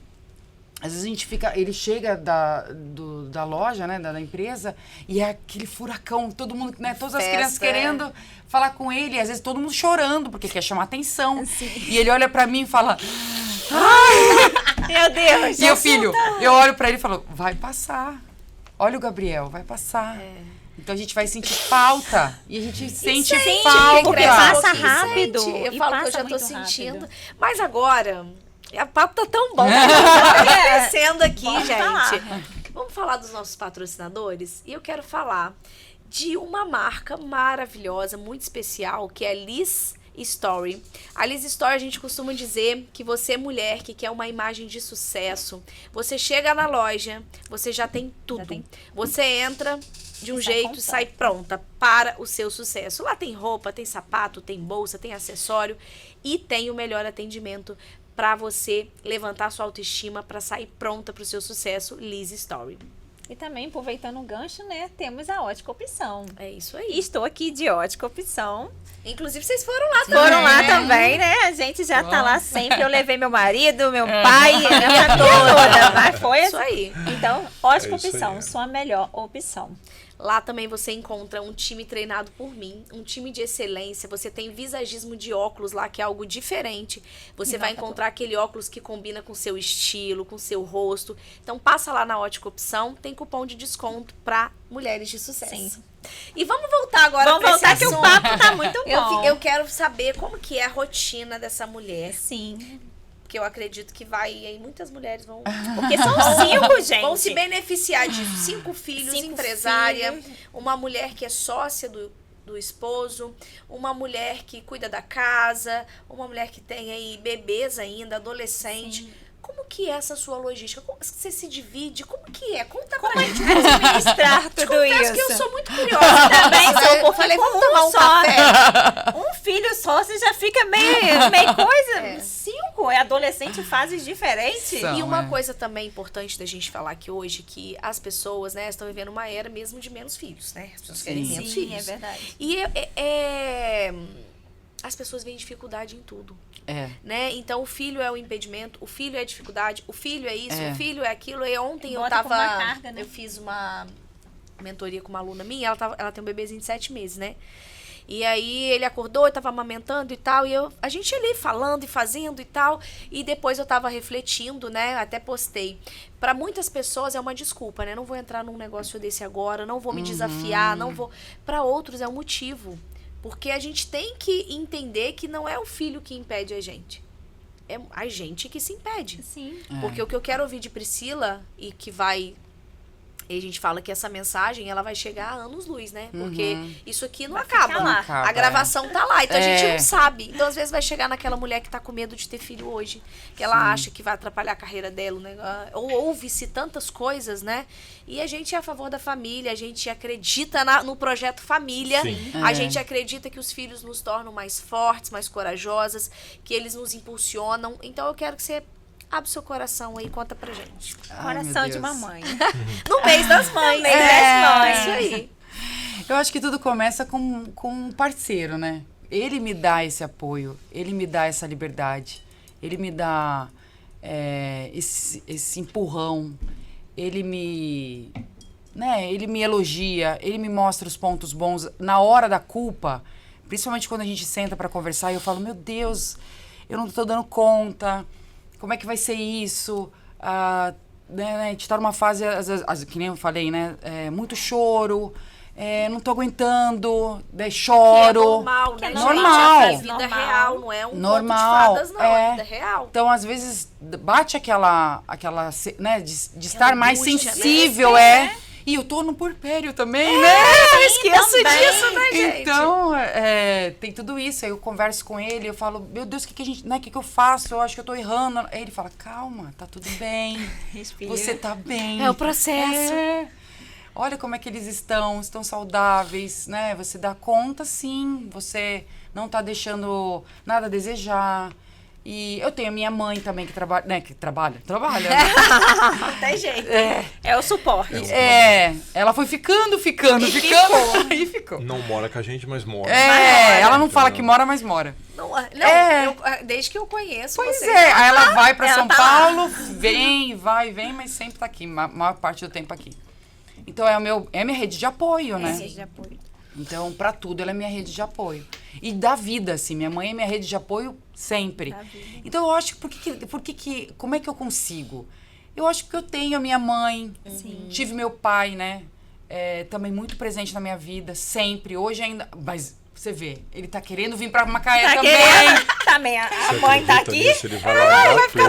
às vezes a gente fica... Ele chega da loja, né? Da empresa, e é aquele furacão. Todo mundo, né? Todas as Festa, crianças querendo falar com ele. E, às vezes, todo mundo chorando, porque quer chamar atenção. E ele olha pra mim e fala... Meu Deus. E o filho, eu olho pra ele e falo, vai passar. Olha o Gabriel, vai passar. Então a gente vai sentir falta. E a gente sente falta. porque passa rápido. Eu E falo que eu passa já tô muito sentindo. rápido. Mas agora, o papo tá tão bom. Tá crescendo aqui, Vamos gente. falar. Vamos falar dos nossos patrocinadores? E eu quero falar de uma marca maravilhosa, muito especial, que é a Liz Story. A Liz Story, a gente costuma dizer que você, mulher, que quer uma imagem de sucesso, você chega na loja, você já tem tudo. Você entra de um jeito e sai pronta para o seu sucesso. Lá tem roupa, tem sapato, tem bolsa, tem acessório e tem o melhor atendimento para você levantar sua autoestima, para sair pronta para o seu sucesso. Liz Story. E também, aproveitando o gancho, né? Temos a Ótica Opção. É isso E aí. estou aqui de Ótica Opção. Inclusive, vocês foram lá também. Foram lá também, né? A gente já tá lá sempre. Eu levei meu marido, meu pai, a minha família toda. Mas foi Isso aí. Então, Ótica É isso aí, Opção, sua melhor opção. Lá também você encontra um time treinado por mim, um time de excelência. Você tem visagismo de óculos lá, que é algo diferente. Você vai encontrar aquele óculos que combina com o seu estilo, com o seu rosto. Então passa lá na Ótica Opção, tem cupom de desconto para mulheres de sucesso. Sim. E vamos voltar agora Vamos pra voltar esse que o assunto. papo tá muito bom. Eu quero saber como que é a rotina dessa mulher, Sim. porque eu acredito que aí muitas mulheres vão Porque são 5, gente. vão se beneficiar disso. 5 filhos, 5 empresária, filhos. uma mulher que é sócia do esposo, uma mulher que cuida da casa, uma mulher que tem aí bebês ainda, adolescente. Sim. Como que é essa sua logística? Como você se divide? Como que é? Conta Como pra é gente. que administrar Te tudo confesso isso? que eu sou muito curiosa. Também sou, porque Falei, com vamos tomar um só, café? um filho só, você já fica meio coisa. É. 5, é adolescente em fases diferentes. São. E uma é. coisa também importante da gente falar aqui hoje, que as pessoas, né, estão vivendo uma era mesmo de menos filhos, né? As pessoas querem Sim. menos Sim, filhos. é verdade. E as pessoas veem dificuldade em tudo, É. né? Então o filho é o impedimento, o filho é a dificuldade, o filho é isso, É. o filho é aquilo. E ontem eu Bota como tava, uma carga, né? eu fiz uma mentoria com uma aluna minha, ela tem um bebezinho de 7 meses, né? E aí ele acordou, eu tava amamentando e tal, e a gente ali falando e fazendo e tal, e depois eu tava refletindo, né, até postei. Pra muitas pessoas é uma desculpa, né, não vou entrar num negócio desse agora, não vou me desafiar, não vou... Pra outros é um motivo, porque a gente tem que entender que não é o filho que impede a gente, é a gente que se impede. Sim. Porque o que eu quero ouvir de Priscila, e que vai... E a gente fala que essa mensagem, ela vai chegar a anos-luz, né? Porque isso aqui não Vai acaba. ficar lá. Acaba, A gravação tá lá, então a gente É. não sabe. Então, às vezes, vai chegar naquela mulher que tá com medo de ter filho hoje, que ela acha que vai atrapalhar a carreira dela, né? Ou ouve-se tantas coisas, né? E a gente é a favor da família, a gente acredita no projeto família, Sim. a É. gente acredita que os filhos nos tornam mais fortes, mais corajosas, que eles nos impulsionam. Então, eu quero que você abre seu coração aí e conta pra gente. Ai, meu Coração de Deus. mamãe. No mês das mães. No mês das mães. Isso aí. Eu acho que tudo começa com um parceiro, né? Ele me dá esse apoio, ele me dá essa liberdade, ele me dá esse empurrão, ele me elogia, ele me mostra os pontos bons. Na hora da culpa, principalmente quando a gente senta pra conversar, e eu falo, meu Deus, eu não tô dando conta, como é que vai ser isso? A gente tá numa fase, às vezes, que nem eu falei, né? Muito choro, não tô aguentando, daí Que é choro. normal, né? Que é gente? normal. É a vida Normal. real, não é um Normal, conto de fadas, não. É a vida é. real. Então, às vezes, bate aquela né, de estar mais angústia, né? sensível, E eu tô no puerpério também, né? Eu esqueço também. disso, né, gente? Então, tem tudo isso. Aí eu converso com ele, eu falo, meu Deus, o que a gente, né, que eu faço? Eu acho que eu tô errando. Aí ele fala, calma, tá tudo bem. Respira. Você tá bem. É o processo. É. Olha como é que eles estão saudáveis, né? Você dá conta, sim. Você não tá deixando nada a desejar. E eu tenho a minha mãe também que trabalha, né? Trabalha, né? Não tem jeito. É o suporte. Ela foi ficando. E ficou. Não mora com a gente, mas mora. Ela não fala Entendeu? que mora, mas mora. Não, É. desde que eu conheço Pois você. é, aí ela vai pra Ela São tá lá. Paulo, vem, mas sempre tá aqui, maior parte do tempo aqui. Então é a minha rede de apoio, né? Rede de apoio. Então, pra tudo, ela é minha rede de apoio. E da vida, assim, minha mãe é minha rede de apoio sempre. Da vida. Então, eu acho que como é que eu consigo? Eu acho que eu tenho a minha mãe, tive meu pai, né? Também muito presente na minha vida, sempre. Hoje ainda, mas você vê, ele tá querendo vir pra Macaé Tá também. querendo? Também. A Você mãe tá acredita aqui. nisso? Ele vai largar tudo.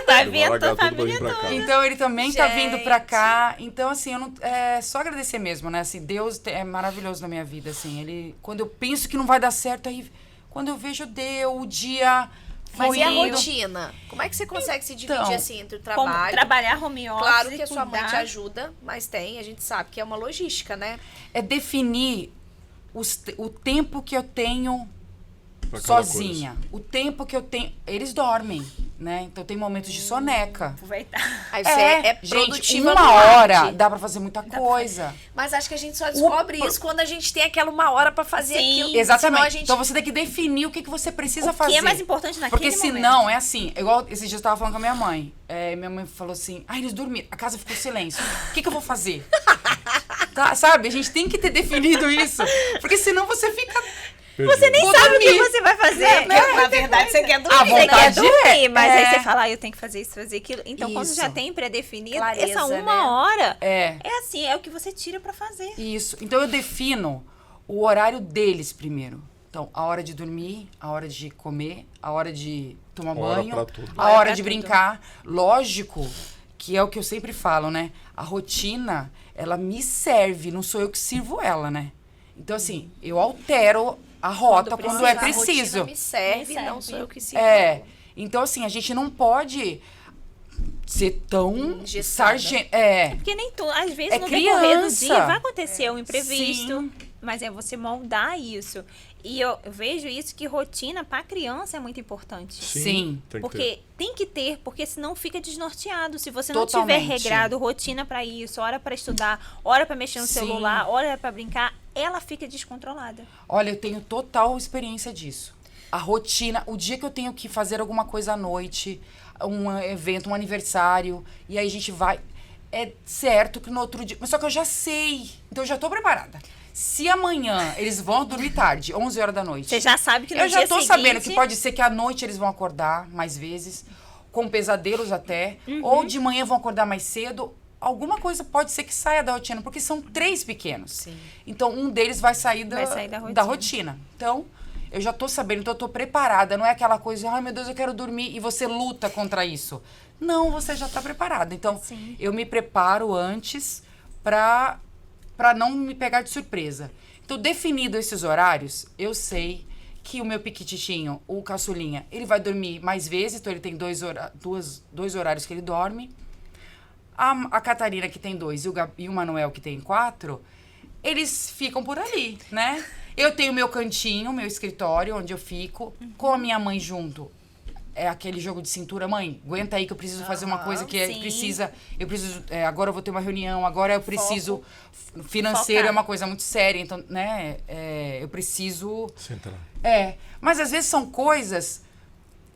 Tá Ele vai vindo largar a tudo pra família vir pra cá. toda. Então ele também tá vindo pra Gente. cá. Então, assim, eu não. É só agradecer mesmo, né? Assim, Deus é maravilhoso na minha vida, assim. Ele. Quando eu penso que não vai dar certo, aí. Quando eu vejo, deu, o dia. Mas Foi e a indo. rotina? Como é que você consegue se dividir Então, assim entre o Como trabalho? trabalhar home office. Claro que a sua mãe cuidar. te ajuda, mas a gente sabe que é uma logística, né? É definir o tempo que eu tenho Pra cada sozinha. O tempo que eu tenho. Eles dormem, né? Então tem momentos de soneca. Aproveitar. Aí você é gente, produtiva uma no hora arte. dá pra fazer muita coisa. Mas acho que a gente só descobre isso quando a gente tem aquela uma hora pra fazer Sim, aquilo. Exatamente. Senão a gente... Então você tem que definir o que você precisa O fazer. que é mais importante naquele Porque momento. senão, é assim, igual esses dias eu tava falando com a minha mãe. Minha mãe falou assim, eles dormiram, a casa ficou silêncio. O que eu vou fazer? Tá, sabe? A gente tem que ter definido isso. Porque senão você fica... Você nem Vou sabe o que dormir. você vai fazer. Na verdade, você quer dormir. A Você quer vontade dormir, mas é. aí você fala, eu tenho que fazer isso, fazer aquilo. Então, quando Isso. já tem pré-definido, Clareza, essa uma né? hora É, assim, é o que você tira pra fazer. isso. Então eu defino o horário deles primeiro. Então, a hora de dormir, a hora de comer, a hora de tomar Hora banho, pra tudo. a Hora hora pra de tudo. brincar. Lógico que é o que eu sempre falo, né? A rotina, ela me serve, não sou eu que sirvo ela, né? Então, assim, eu altero a rota quando é A rotina preciso. me serve, Me não serve. sou eu que sigo. Então, assim, a gente não pode ser tão Engessada. Porque nem tu, às vezes É no decorrer do criança. dia vai acontecer um imprevisto, Sim. mas é você moldar isso. E eu vejo isso que rotina para criança é muito importante. Sim. Tem que ter. Porque tem que ter, porque senão fica desnorteado. Se você não tiver Totalmente. regrado, rotina para isso, hora para estudar, hora para mexer no Sim. celular, hora para brincar, ela fica descontrolada. Olha, eu tenho total experiência disso. A rotina, o dia que eu tenho que fazer alguma coisa à noite, um evento, um aniversário, e aí a gente vai. É certo que no outro dia. Mas só que eu já sei. Então eu já tô preparada. Se amanhã eles vão dormir tarde, 11 horas da noite. Você já sabe que no Eu já dia tô seguinte... sabendo que pode ser que à noite eles vão acordar mais vezes, com pesadelos até, ou de manhã vão acordar mais cedo. Alguma coisa pode ser que saia da rotina, porque são 3 pequenos. Sim. Então, um deles vai sair Vai sair da rotina. da rotina. Então, eu já tô sabendo, então eu tô preparada. Não é aquela coisa, ai meu Deus, eu quero dormir, e você luta contra isso. Não, você já tá preparada. Então, Sim. eu me preparo antes pra não me pegar de surpresa. Então, definido esses horários, eu sei que o meu piquititinho, o caçulinha, ele vai dormir mais vezes, então ele tem dois horários que ele dorme. A Catarina, que tem 2, e o Manuel, que tem 4, eles ficam por ali, né? Eu tenho meu cantinho, meu escritório, onde eu fico, com a minha mãe junto. É aquele jogo de cintura, mãe, aguenta aí que eu preciso fazer uma coisa que sim. eu preciso, agora eu vou ter uma reunião, agora eu preciso, financeiro Focar. é uma coisa muito séria, então, né, eu preciso... Senta lá. Mas às vezes são coisas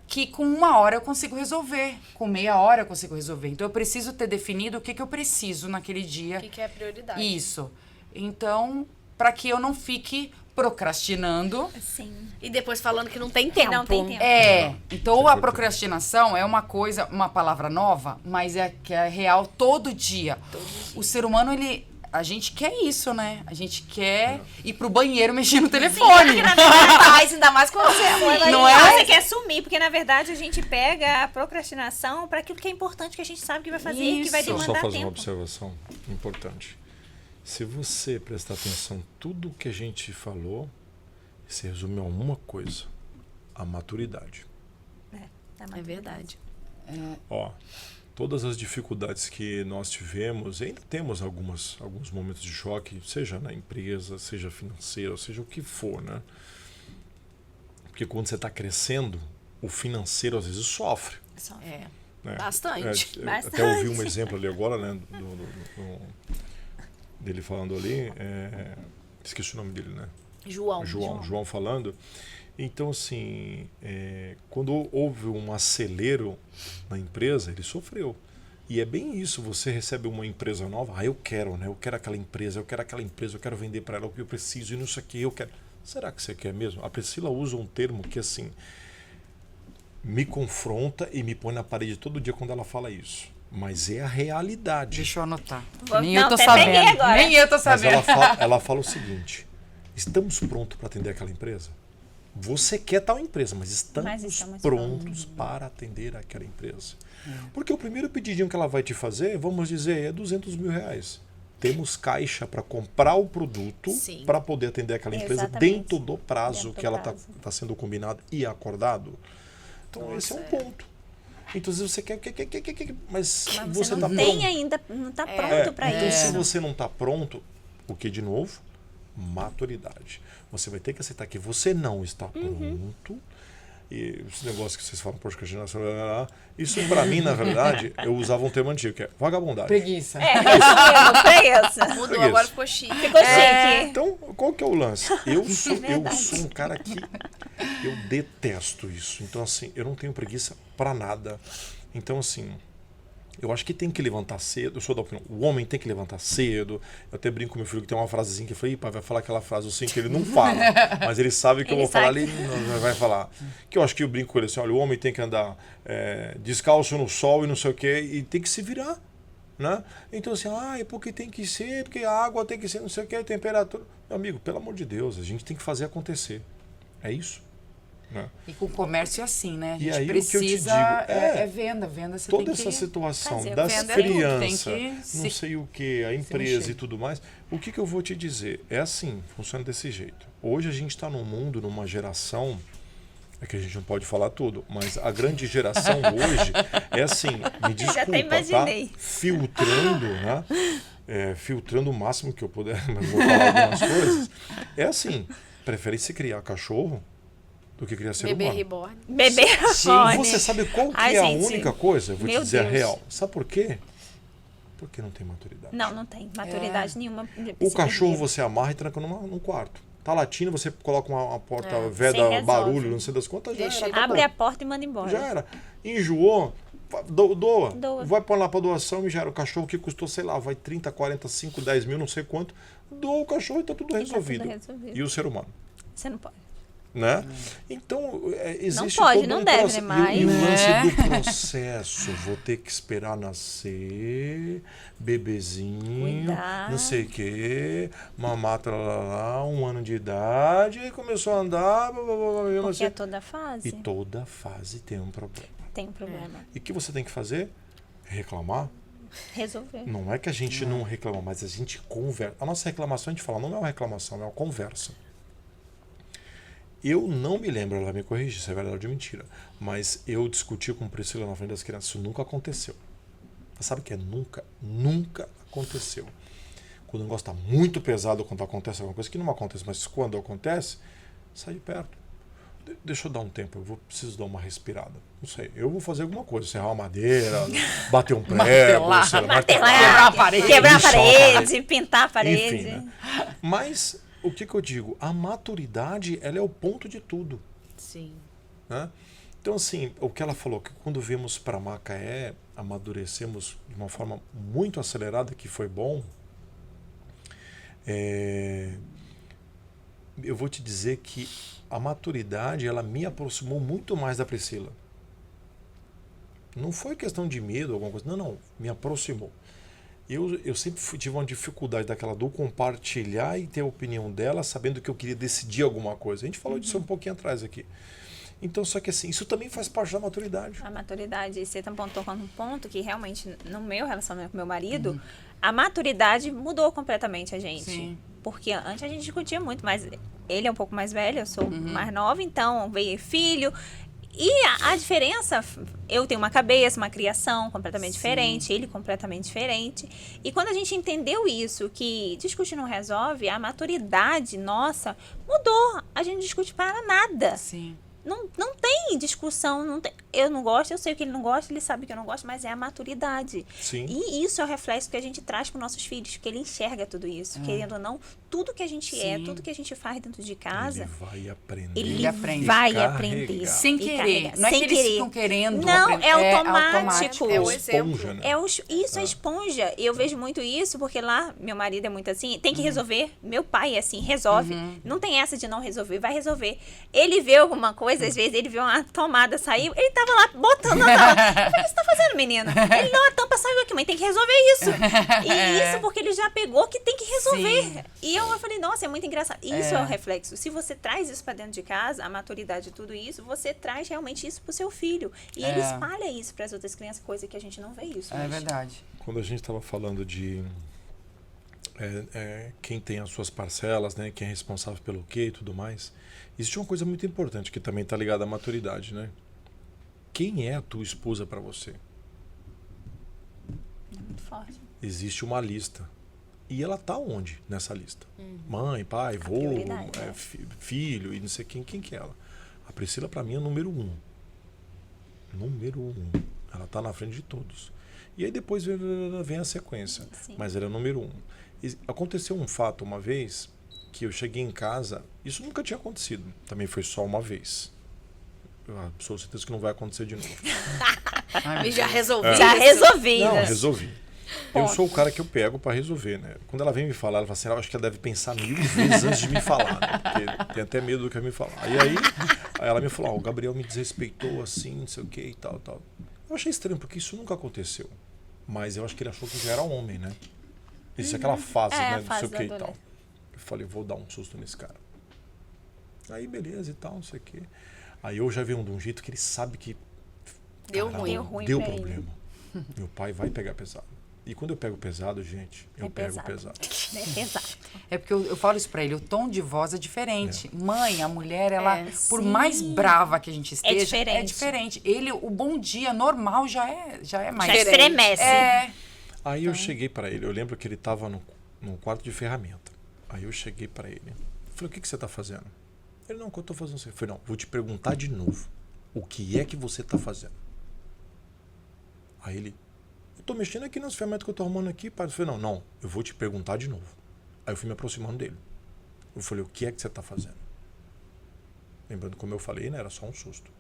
que com 1 hora eu consigo resolver, com meia hora eu consigo resolver. Então eu preciso ter definido o que eu preciso naquele dia. O que é a prioridade? Isso. Então, para que eu não fique procrastinando. Sim. E depois falando que não tem tempo. Não tem tempo. Então a procrastinação é uma coisa, uma palavra nova, mas é que é real todo dia. O ser humano, a gente quer isso, né? A gente quer ir pro banheiro mexer no telefone. Mas ainda mais quando você é mãe. Não é? Você quer sumir, porque na verdade a gente pega a procrastinação para aquilo que é importante, que a gente sabe que vai fazer e que vai Isso. Deixa eu só demandar fazer uma tempo. observação importante. Se você prestar atenção em tudo que a gente falou, se resume a uma coisa: a maturidade. É verdade. Ó, todas as dificuldades que nós tivemos, ainda temos alguns momentos de choque, seja na empresa, seja financeiro, seja o que for, né? Porque quando você está crescendo, o financeiro às vezes sofre. É. Né? Bastante. Até ouvi um exemplo ali agora, né? Dele falando ali, esqueci o nome dele, né? João falando. Então, assim, quando houve um acelero na empresa, ele sofreu. E é bem isso, você recebe uma empresa nova, eu quero, né? Eu quero aquela empresa, eu quero vender para ela o que eu preciso e não sei o que, eu quero. Será que você quer mesmo? A Priscila usa um termo que, assim, me confronta e me põe na parede todo dia quando ela fala isso. Mas é a realidade. Deixa eu anotar. Vou- Nem não, eu tô até peguei sabendo. agora. Nem eu tô Mas sabendo. ela fala o seguinte: estamos prontos para atender aquela empresa? Você quer tal empresa, mas estamos prontos para atender aquela empresa. Porque o primeiro pedidinho que ela vai te fazer, vamos dizer, é 200 mil reais. Temos caixa para comprar o produto Sim. para poder atender aquela empresa Exatamente. dentro do prazo Dentro do que ela prazo. está sendo combinado e acordado. Então esse é um ponto. Então se você quer, mas Mas você não está tem pronto. ainda, não está pronto para Então, isso. se você não está pronto, o que de novo? Maturidade. Você vai ter que aceitar que você não está pronto. E esse negócio que vocês falam, procrastinação, isso para mim, na verdade, eu usava um termo antigo, que é vagabundagem. Preguiça. É isso, preguiça. Mudou, Preguiça. agora ficou chique. Ficou chique. Então, qual que é o lance? Eu sou verdade. um cara que eu detesto isso. Então, assim, eu não tenho preguiça para nada. Então, assim, eu acho que tem que levantar cedo. Eu sou da opinião, o homem tem que levantar cedo. Eu até brinco com meu filho que tem uma frasezinha que eu falei, pai, vai falar aquela frase assim que ele não fala. Mas ele sabe que eu Ele vou falar sabe. ali, não vai falar. Que eu acho que eu brinco com ele assim, olha, o homem tem que andar descalço no sol e não sei o quê, e tem que se virar. Né? Então assim, é porque tem que ser, porque a água tem que ser não sei o que, a temperatura. Meu amigo, pelo amor de Deus, a gente tem que fazer acontecer. É isso. né? E com o comércio é assim, né? A gente E aí, o que eu te precisa digo, é venda. Venda você toda tem que... essa situação fazer, das venda é tudo, crianças, tem que não se- sei o que, a empresa mexer. e tudo mais, o que eu vou te dizer? É assim, funciona desse jeito. Hoje a gente está num mundo, numa geração, é que a gente não pode falar tudo, mas a grande geração hoje é assim, me desculpa, até imaginei. tá? Filtrando, né? Filtrando o máximo que eu puder, mas vou falar algumas coisas. É assim, prefere se criar cachorro do que criar ser Bebê humano. reborn. Bebê E fone. você sabe qual que Ai, é a gente, única coisa? Eu vou te meu dizer a Deus. real. Sabe por quê? Porque não tem maturidade. Não tem maturidade nenhuma. O cachorro você amarra e tranca num quarto. Tá latindo, você coloca uma porta Você veda, resolve. barulho, não sei das quantas, já Deixa era. ele- acabou. Abre a porta e manda embora. Já era. Enjoou, doa. Doa. Vai pôr lá pra doação e já era. O cachorro que custou, sei lá, vai 30, 40, 5, 10 mil, não sei quanto. Doa o cachorro e tá tudo tá resolvido. tudo resolvido. E o ser humano, Você não pode. né? Então, existe pode, todo não um deve, processo. né? E o Mas- lance do processo, vou ter que esperar nascer, bebezinho, Cuidar. não sei o quê, mamar, lá, 1 ano de idade, aí começou a andar, blá, blá, blá, blá, não Porque sei. é toda fase. E toda fase tem um problema. Tem um problema. E o que você tem que fazer? Reclamar? Resolver. Não é que a gente não reclama, mas a gente conversa. A nossa reclamação, a gente fala, não é uma reclamação, é uma conversa. Eu não me lembro, ela me corrige se é verdade ou mentira, mas eu discuti com Priscila na frente das crianças, isso nunca aconteceu. Você sabe o que é nunca? Nunca aconteceu. Quando o negócio está muito pesado, quando acontece alguma coisa, que não acontece, mas quando acontece, sai de perto. Deixa eu dar um tempo, preciso dar uma respirada. Não sei, eu vou fazer alguma coisa, serrar uma madeira, bater um prego, Martelar. sei lá, Martelar, Quebrar a parede. Quebrar a lixar a parede, pintar a parede. Enfim, né? Mas o que eu digo? A maturidade, ela é o ponto de tudo. Sim. Né? Então, assim, o que ela falou, que quando vimos para Macaé, amadurecemos de uma forma muito acelerada, que foi bom. Eu vou te dizer que a maturidade, ela me aproximou muito mais da Priscila. Não foi questão de medo, alguma coisa. Não, me aproximou. Eu sempre tive uma dificuldade daquela do compartilhar e ter a opinião dela, sabendo que eu queria decidir alguma coisa. A gente falou disso um pouquinho atrás aqui. Então, só que assim, isso também faz parte da maturidade. A maturidade, você também tocou num ponto que realmente, no meu relacionamento com meu marido, a maturidade mudou completamente a gente. Sim. Porque antes a gente discutia muito, mas ele é um pouco mais velho, eu sou mais nova, então veio filho. E a diferença, eu tenho uma cabeça, uma criação completamente diferente, ele completamente diferente. E quando a gente entendeu isso, que discutir não resolve, a maturidade nossa mudou. A gente não discute para nada. Sim. Não tem discussão, não tem, eu não gosto, eu sei o que ele não gosta, ele sabe que eu não gosto, mas é a maturidade. Sim. E isso é o reflexo que a gente traz para os nossos filhos, que ele enxerga tudo isso. Querendo ou não, tudo que a gente é, Sim. tudo que a gente faz dentro de casa, Ele vai aprender. ele aprende. vai Carregar. aprender. Sem E querer. carregar. Não é Sem que eles querer. ficam querendo Não, aprender. é automático. É o exemplo. Esponja, né? Isso é esponja. Eu vejo muito isso, porque lá, meu marido é muito assim, tem que resolver. Meu pai é assim, resolve. Não tem essa de não resolver, vai resolver. Ele vê alguma coisa, às vezes ele vê uma tomada saiu, ele tava lá botando a tampa. Eu falei, o que você tá fazendo, menina? Ele, não, a tampa saiu aqui, mãe, tem que resolver isso. E isso porque ele já pegou que tem que resolver. Sim. E eu falei, nossa, é muito engraçado. Isso é o reflexo. Se você traz isso pra dentro de casa, a maturidade e tudo isso, você traz realmente isso pro seu filho. E ele espalha isso pras outras crianças, coisa que a gente não vê isso. É hoje. verdade. Quando a gente estava falando de quem tem as suas parcelas, né, quem é responsável pelo quê e tudo mais, existe uma coisa muito importante que também está ligada à maturidade, né? Quem é a tua esposa para você? Muito forte. Existe uma lista. E ela tá onde nessa lista? Mãe, pai, vô, prioridade, né? filho e não sei quem que é ela. A Priscila para mim é número 1. Número 1. Ela tá na frente de todos. E aí depois vem a sequência. Sim. Mas ela é número 1. Aconteceu um fato uma vez que eu cheguei em casa, isso nunca tinha acontecido, também foi só uma vez. Eu sou certeza que não vai acontecer de novo. E já resolvi. Já isso. resolvi. Não, né? resolvi. Eu sou o cara que eu pego pra resolver, né? Quando ela vem me falar, ela fala assim, eu acho que ela deve pensar 1000 vezes antes de me falar, né? Porque tem até medo do que ela me falar. E aí ela me falou, o Gabriel me desrespeitou assim, não sei o que e tal, tal. Eu achei estranho, porque isso nunca aconteceu. Mas eu acho que ele achou que eu já era homem, né? Isso é aquela fase, É, né? a Não sei fase o da que e tal. adolescência. Eu falei, vou dar um susto nesse cara. Aí beleza e tal, não sei o quê. Aí eu já vi de um jeito que ele sabe que Deu caramba, ruim. Deu ruim deu pra ele. problema. Meu pai vai pegar pesado. E quando eu pego pesado, gente, eu pego pesado. É pesado. É porque eu falo isso pra ele, o tom de voz é diferente. Mãe, a mulher, ela, por Sim. mais brava que a gente esteja, diferente. é diferente. Ele, o bom dia normal já é mais... Já estremece. É, Aí eu cheguei para ele, eu lembro que ele estava no quarto de ferramenta. Aí eu cheguei para ele, falei, o que você está fazendo? Ele, não, o que eu estou fazendo? Eu falei, não, vou te perguntar de novo, o que é que você está fazendo? Aí ele, eu estou mexendo aqui nas ferramentas que eu estou arrumando aqui, pai. Eu falei, não, eu vou te perguntar de novo. Aí eu fui me aproximando dele. Eu falei, o que é que você está fazendo? Lembrando, como eu falei, né, era só um susto.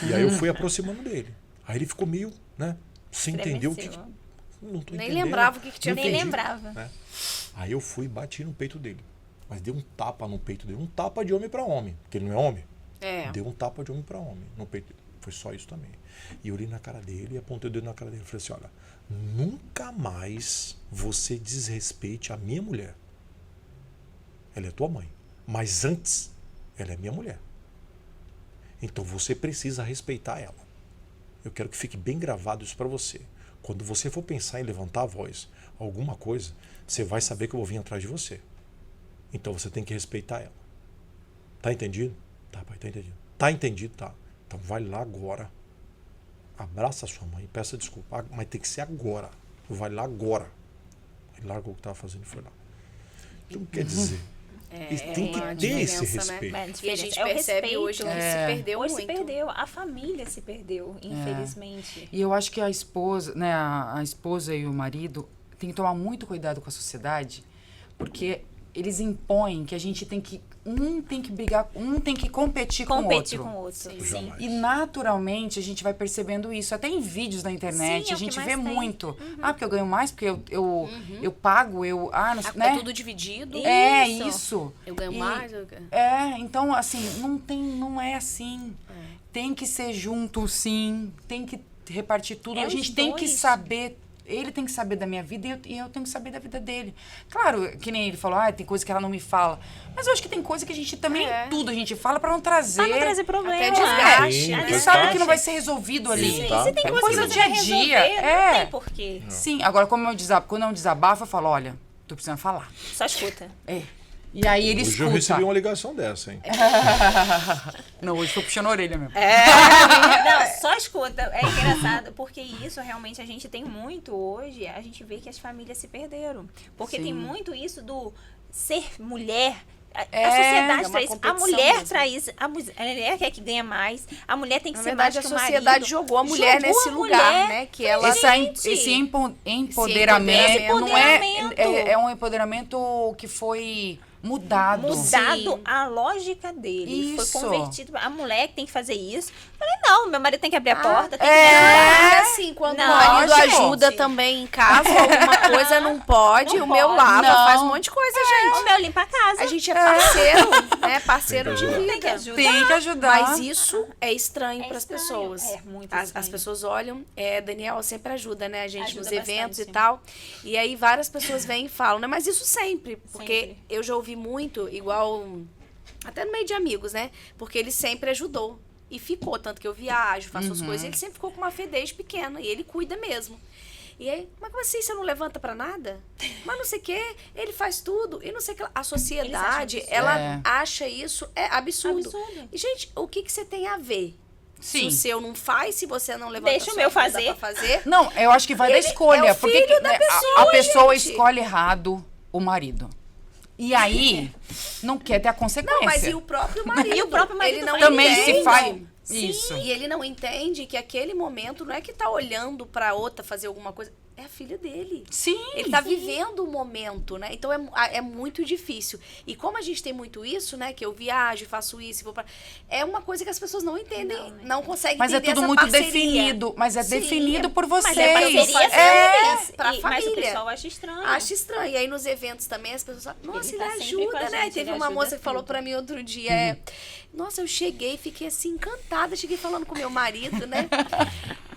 E aí eu fui aproximando dele. Aí ele ficou meio, né, sem entender o que... Estremeceu. Não tô Nem entendendo. lembrava o que tinha Não Nem entendi, lembrava. né? Aí eu fui e bati no peito dele. Mas dei um tapa no peito dele. Um tapa de homem para homem. Porque ele não é homem. É. Deu um tapa de homem para homem no peito dele. Foi só isso também. E eu olhei na cara dele e apontei o dedo na cara dele. Falei assim, olha, nunca mais você desrespeite a minha mulher. Ela é tua mãe. Mas antes, ela é minha mulher. Então você precisa respeitar ela. Eu quero que fique bem gravado isso para você. Quando você for pensar em levantar a voz, alguma coisa, você vai saber que eu vou vir atrás de você. Então você tem que respeitar ela. Tá entendido? Tá, pai, tá entendido. Tá entendido, tá. Então vai lá agora, abraça a sua mãe, peça desculpa, mas tem que ser agora. Vai lá agora. Aí largou o que estava fazendo e foi lá. Então quer dizer, tem que uma ter esse diferença, né? respeito. E a gente É o percebe respeito. hoje que se perdeu Hoje muito. se perdeu, a família se perdeu, infelizmente. e eu acho que a esposa, né, a esposa e o marido tem que tomar muito cuidado com a sociedade, porque eles impõem que a gente tem que tem que brigar, tem que competir com o Competir outro. com o outro. Sim. Jamais. E naturalmente a gente vai percebendo isso. Até em vídeos na internet Sim, é a o que gente mais vê tem. muito. Ah, porque eu ganho mais, porque eu pago, não, né? É tudo dividido. É Isso. isso. Eu ganho E- mais. Então assim, não é assim. Tem que ser junto, sim. Tem que repartir tudo. É A gente os tem que dois. saber. Ele tem que saber da minha vida e eu tenho que saber da vida dele. Claro, que nem ele falou, tem coisa que ela não me fala. Mas eu acho que tem coisa que a gente também, tudo a gente fala pra não trazer. Pra não trazer problema. Até desgaste. Sim, né? Ele faz sabe parte. que não vai ser resolvido ali. Sim, Tá, se tem tá. coisa que Coisa você dia a vai dia, resolver, não tem porquê. Sim, agora quando é um desabafo, eu falo, olha, tô precisando falar. Só escuta. E aí ele Hoje escuta. eu recebi uma ligação dessa, hein? Não, hoje tô puxando a orelha mesmo. Não, só escuta. É engraçado, porque isso realmente a gente tem muito hoje. A gente vê que as famílias se perderam. Porque Sim. tem muito isso do ser mulher. A é sociedade uma traz. A competição mulher mesmo. traz. A mulher quer que ganha mais. A mulher tem que Na ser verdade, a mais que o sociedade marido. jogou a mulher Jogou nesse a lugar, mulher. né? Que ela Esse empoderamento, Esse não é, empoderamento. é um empoderamento que foi mudado. Mudado a lógica dele. Isso. Foi convertido. A mulher que tem que fazer isso. Eu falei, não, meu marido tem que abrir a porta, tem que É assim, quando Não, o marido lógico. ajuda também em casa, alguma coisa não pode, Não o meu pode. lava, Não. faz um monte de coisa, gente. O meu limpa a casa. A gente é parceiro, né? Parceiro de Tem que vida. tem que ajudar. Tem que ajudar. Mas isso é estranho É para as estranho, pessoas. é muito As estranho. pessoas olham, Daniel sempre ajuda, né, a gente Ajuda nos eventos bastante. e tal. E aí várias pessoas vêm e falam, né, mas isso sempre, porque Sempre. eu já ouvi muito, igual até no meio de amigos, né? Porque ele sempre ajudou e ficou, tanto que eu viajo, faço as coisas, ele sempre ficou com uma fé desde pequeno e ele cuida mesmo. E aí, mas como assim, você não levanta pra nada? Mas não sei o quê, ele faz tudo e não sei o que. A sociedade, absurdo. ela É. acha isso absurdo. Absurdo. E, gente, o que você tem a ver? Se Sim. o seu não faz, se você não levanta Deixa o sua meu bunda fazer. pra fazer. Não, eu acho que vai da Ele escolha. é o porque filho da né, pessoa, a pessoa gente. escolhe errado o marido. E aí, não quer ter a consequência. Não, mas e o próprio marido? E o próprio marido ele não também entende. se faz. Sim. Isso. E ele não entende que aquele momento não é que tá olhando pra outra fazer alguma coisa. É a filha dele. Sim. Ele tá vivendo o momento, né? Então é muito difícil. E como a gente tem muito isso, né? Que eu viajo, faço isso, vou pra... É uma coisa que as pessoas não entendem, não conseguem Mas é entender tudo essa muito parceria. definido. Mas é Sim, definido por vocês. Mas é parceria É, sim, pra mas o família. pessoal acha estranho. Acho estranho. E aí nos eventos também as pessoas falam, nossa, Ele ele, tá sempre com a ajuda, né? gente, Teve ele uma ajuda moça que falou tudo. pra mim outro dia, nossa, eu cheguei, fiquei assim encantada, cheguei falando com meu marido, né?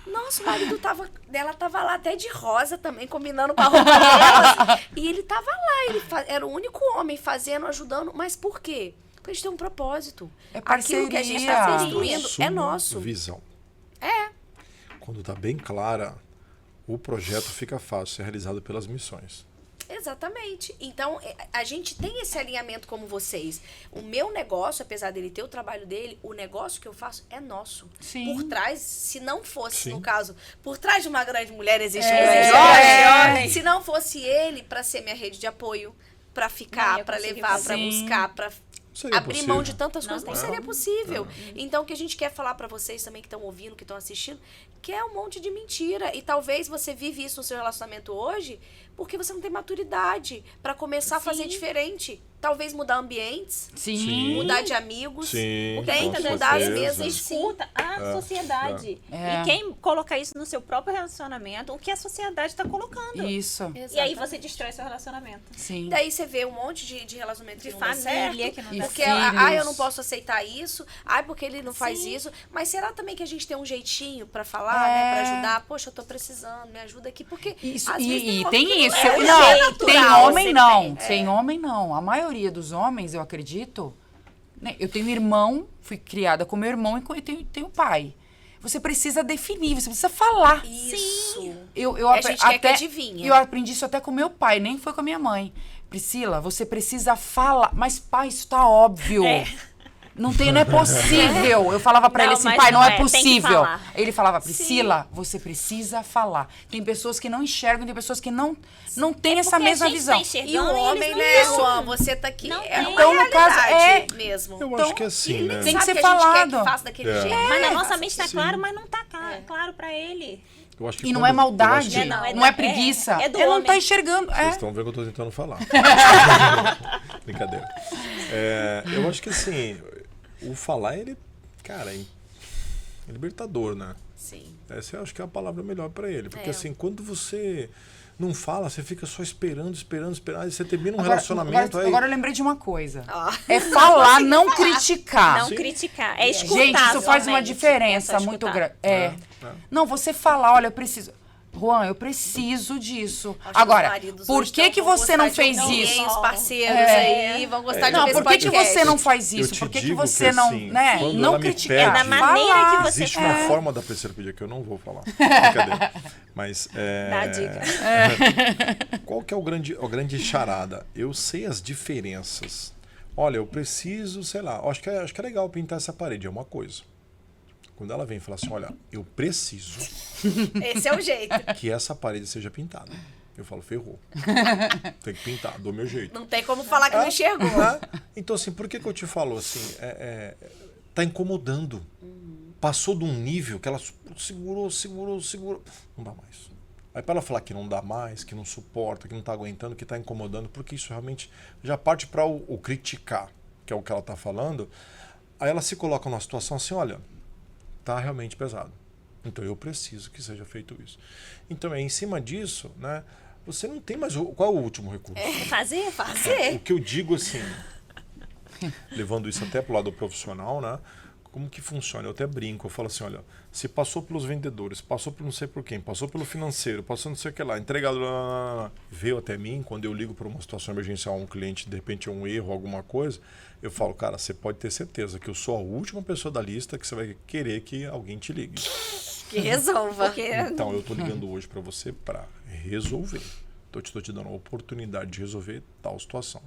Nossa, o marido dela tava lá até de rosa também, combinando com a roupa dela. E ele tava lá, era o único homem fazendo, ajudando. Mas por quê? Porque a gente tem um propósito. É Aquilo que a gente está parceria. construindo é Assuma nosso. Visão. É. Quando está bem clara, o projeto fica fácil de ser realizado pelas missões. Exatamente. Então, a gente tem esse alinhamento como vocês. O meu negócio, apesar dele ter o trabalho dele, o negócio que eu faço é nosso. Sim. Por trás, se não fosse, Sim. no caso, por trás de uma grande mulher existe um É. grande homem. É. Se não fosse ele para ser minha rede de apoio, para Não ficar, ia para conseguir levar, fazer. para Sim. buscar, para Seria abrir possível. mão de tantas Não coisas, não tem seria como. possível. Então, o que a gente quer falar para vocês também que estão ouvindo, que estão assistindo, que é um monte de mentira. E talvez você vive isso no seu relacionamento hoje porque você não tem maturidade para começar a fazer Sim. diferente. Talvez mudar ambientes, Sim. mudar de amigos. Sim, Tem com que Muitas mudar as certeza. vezes mesas. você escuta a sociedade. É. E quem coloca isso no seu próprio relacionamento, o que a sociedade está colocando. Isso. E aí você destrói seu relacionamento. Sim. Daí você vê um monte de relacionamento De que não dá família certo, que não E dá porque, certo. eu não posso aceitar isso, porque ele não faz Sim. isso. Mas será também que a gente tem um jeitinho pra falar, É. né? Pra ajudar? Poxa, eu tô precisando, me ajuda aqui. Porque Isso, às vezes e homem tem que não isso. é o Não, jeito tem natural, homem você não. tem. Tem homem não. A maioria dos homens, eu acredito. Né, eu tenho irmão, fui criada com meu irmão e tenho pai. Você precisa definir, você precisa falar. Isso. Eu A gente quer que adivinha. Eu aprendi isso até com meu pai, nem foi com a minha mãe. Priscila, você precisa falar. Mas, pai, isso tá óbvio. Não é possível. Eu falava pra Não, ele assim, mas pai, não não é é, tem que possível. falar. Ele falava, Priscila, você precisa falar. Tem pessoas que não enxergam, tem pessoas que não têm essa Porque a mesma gente visão. tá enxergando E o eles homem, não né, estão. Juan? Você tá aqui. Não É tem. uma Então, no caso, realidade mesmo. Eu Então, acho que é assim, Ele né? nem Tem que sabe ser que a gente quer falado. que faça daquele É. jeito. Mas na Ele nossa faça mente tá assim. claro, mas não tá claro pra ele. Eu acho que E não quando- é maldade, eu acho que- Não, é não é da- preguiça. é do Ele não homem. tá enxergando. Vocês É. estão vendo que eu estou tentando falar. Brincadeira. Eu acho que assim, o falar, ele, cara, é libertador, né? Sim. Essa eu acho que é a palavra melhor para ele. Porque É. assim, quando você não fala, você fica só esperando. Aí você termina um relacionamento aí. Agora eu lembrei de uma coisa. Ó. É falar, não criticar. Não Sim. criticar. É escutar. Gente, isso faz uma somente. diferença É só muito escutar. grande. Não, você falar, olha, eu preciso. Juan, eu preciso disso. Acho que os Agora, maridos por hoje que tão- você gostar não de fez ouvir isso? Os parceiros É. aí vão gostar de Não, ouvir por esse que podcast. você não faz Eu isso? te Por que digo você que, não, assim, né? quando ela Não me criticar. pede- É da maneira falar. que você Existe quer. uma forma da Priscila pedir que eu não vou falar. Brincadeira. Mas Dá a dica. qual que é a grande charada? Eu sei as diferenças. Olha, eu preciso, sei lá, acho que é legal pintar essa parede, é uma coisa. Quando ela vem e fala assim, olha, eu preciso Esse é o jeito. que essa parede seja pintada. Eu falo, ferrou. Tem que pintar, dou meu jeito. Não tem como falar que não enxergou. Então, assim, por que eu te falo assim? Tá incomodando. Passou de um nível que ela segurou. Não dá mais. Aí para ela falar que não dá mais, que não suporta, que não tá aguentando, que tá incomodando, porque isso realmente já parte para o criticar, que é o que ela tá falando. Aí ela se coloca numa situação assim, olha, tá realmente pesado. Então eu preciso que seja feito isso. Então em cima disso, né? Você não tem mais qual é o último recurso? Fazer? O que eu digo assim, levando isso até pro lado profissional, né? Como que funciona? Eu até brinco, eu falo assim, olha, se passou pelos vendedores, passou por não sei por quem, passou pelo financeiro, passou não sei o que lá, entregador, veio até mim, quando eu ligo para uma situação emergencial a um cliente, de repente é um erro, alguma coisa, eu falo, cara, você pode ter certeza que eu sou a última pessoa da lista que você vai querer que alguém te ligue. Que resolva. Porque Então, eu tô ligando hoje para você para resolver. Estou te dando a oportunidade de resolver tal situação.